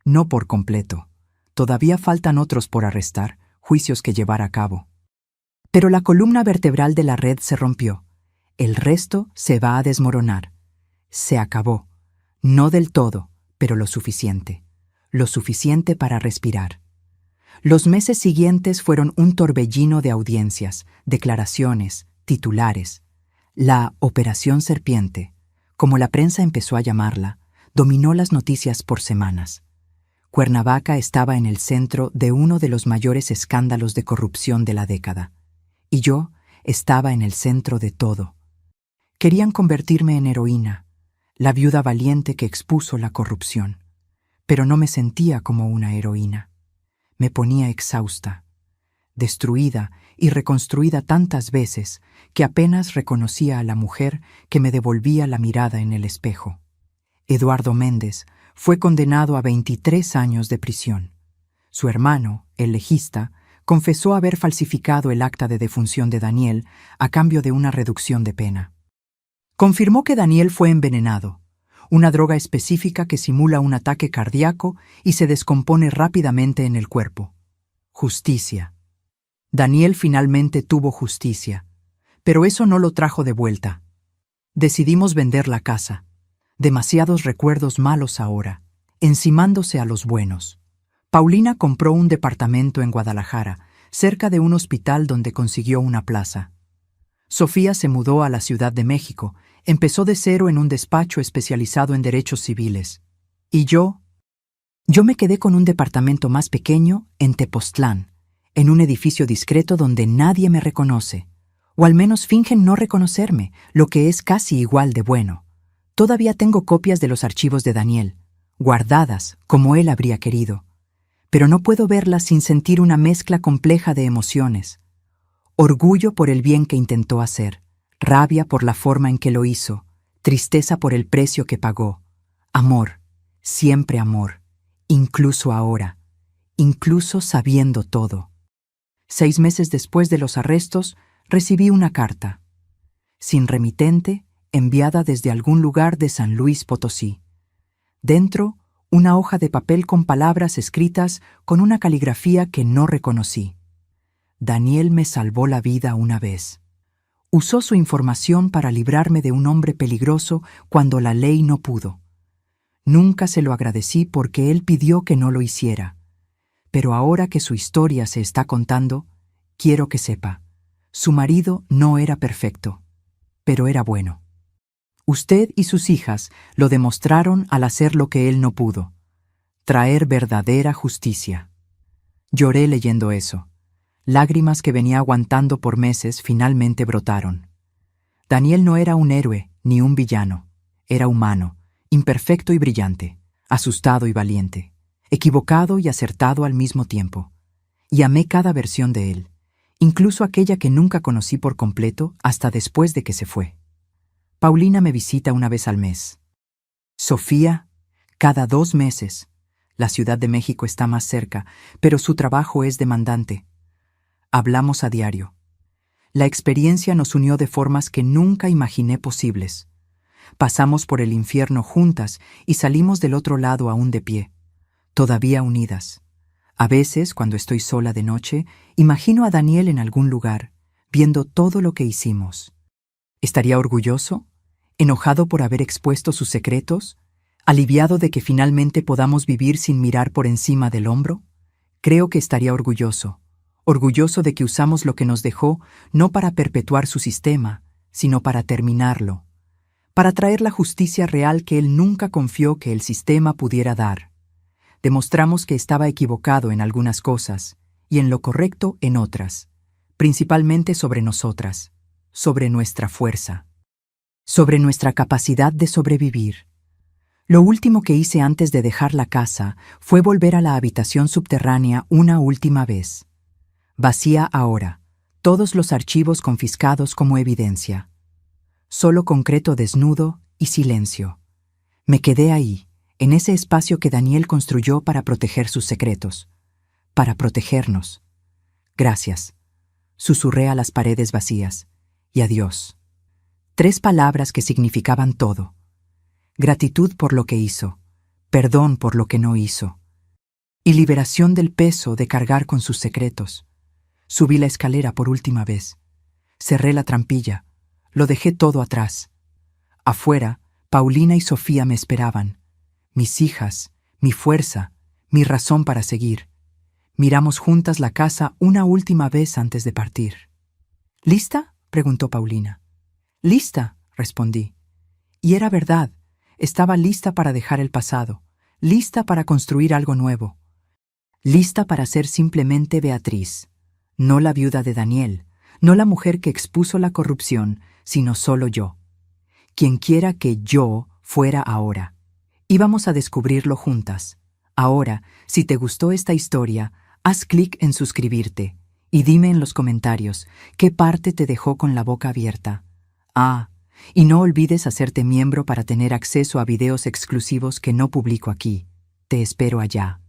No por completo. Todavía faltan otros por arrestar, juicios que llevar a cabo. Pero la columna vertebral de la red se rompió. El resto se va a desmoronar. Se acabó. No del todo, pero lo suficiente. Lo suficiente para respirar. Los meses siguientes fueron un torbellino de audiencias, declaraciones, titulares. La Operación Serpiente, como la prensa empezó a llamarla, dominó las noticias por semanas. Cuernavaca estaba en el centro de uno de los mayores escándalos de corrupción de la década. Y yo estaba en el centro de todo. Querían convertirme en heroína, la viuda valiente que expuso la corrupción. Pero no me sentía como una heroína. Me ponía exhausta, destruida y reconstruida tantas veces que apenas reconocía a la mujer que me devolvía la mirada en el espejo. Eduardo Méndez fue condenado a 23 años de prisión. Su hermano, el legista, confesó haber falsificado el acta de defunción de Daniel a cambio de una reducción de pena. Confirmó que Daniel fue envenenado, una droga específica que simula un ataque cardíaco y se descompone rápidamente en el cuerpo. Justicia. Daniel finalmente tuvo justicia, pero eso no lo trajo de vuelta. Decidimos vender la casa. Demasiados recuerdos malos ahora, encimándose a los buenos. Paulina compró un departamento en Guadalajara, cerca de un hospital donde consiguió una plaza. Sofía se mudó a la Ciudad de México, empezó de cero en un despacho especializado en derechos civiles. Y yo me quedé con un departamento más pequeño en Tepoztlán, en un edificio discreto donde nadie me reconoce, o al menos fingen no reconocerme, lo que es casi igual de bueno. Todavía tengo copias de los archivos de Daniel, guardadas como él habría querido, pero no puedo verlas sin sentir una mezcla compleja de emociones. Orgullo por el bien que intentó hacer, rabia por la forma en que lo hizo, tristeza por el precio que pagó, amor, siempre amor, incluso ahora, incluso sabiendo todo. 6 meses después de los arrestos, recibí una carta, sin remitente, enviada desde algún lugar de San Luis Potosí. Dentro, una hoja de papel con palabras escritas con una caligrafía que no reconocí. Daniel me salvó la vida una vez. Usó su información para librarme de un hombre peligroso cuando la ley no pudo. Nunca se lo agradecí porque él pidió que no lo hiciera. Pero ahora que su historia se está contando, quiero que sepa, su marido no era perfecto, pero era bueno. Usted y sus hijas lo demostraron al hacer lo que él no pudo, traer verdadera justicia. Lloré leyendo eso. Lágrimas que venía aguantando por meses finalmente brotaron. Daniel no era un héroe ni un villano. Era humano, imperfecto y brillante, asustado y valiente, equivocado y acertado al mismo tiempo. Y amé cada versión de él, incluso aquella que nunca conocí por completo hasta después de que se fue. Paulina me visita una vez al mes. Sofía, cada 2 meses. La Ciudad de México está más cerca, pero su trabajo es demandante. Hablamos a diario. La experiencia nos unió de formas que nunca imaginé posibles. Pasamos por el infierno juntas y salimos del otro lado aún de pie, todavía unidas. A veces, cuando estoy sola de noche, imagino a Daniel en algún lugar, viendo todo lo que hicimos. ¿Estaría orgulloso? ¿Enojado por haber expuesto sus secretos? ¿Aliviado de que finalmente podamos vivir sin mirar por encima del hombro? Creo que estaría orgulloso. Orgulloso de que usamos lo que nos dejó no para perpetuar su sistema, sino para terminarlo. Para traer la justicia real que él nunca confió que el sistema pudiera dar. Demostramos que estaba equivocado en algunas cosas y en lo correcto en otras, principalmente sobre nosotras, sobre nuestra fuerza, sobre nuestra capacidad de sobrevivir. Lo último que hice antes de dejar la casa fue volver a la habitación subterránea una última vez. Vacía ahora, todos los archivos confiscados como evidencia. Solo concreto desnudo y silencio. Me quedé ahí, en ese espacio que Daniel construyó para proteger sus secretos, para protegernos. Gracias, susurré a las paredes vacías, y adiós. 3 palabras que significaban todo. Gratitud por lo que hizo, perdón por lo que no hizo, y liberación del peso de cargar con sus secretos. Subí la escalera por última vez. Cerré la trampilla. Lo dejé todo atrás. Afuera, Paulina y Sofía me esperaban. Mis hijas, mi fuerza, mi razón para seguir. Miramos juntas la casa una última vez antes de partir. ¿Lista?, preguntó Paulina. «Lista», respondí. Y era verdad. Estaba lista para dejar el pasado, lista para construir algo nuevo. Lista para ser simplemente Beatriz, no la viuda de Daniel, no la mujer que expuso la corrupción, sino solo yo. Quien quiera que yo fuera ahora. Íbamos a descubrirlo juntas. Ahora, si te gustó esta historia, haz clic en suscribirte y dime en los comentarios qué parte te dejó con la boca abierta. Y no olvides hacerte miembro para tener acceso a videos exclusivos que no publico aquí. Te espero allá.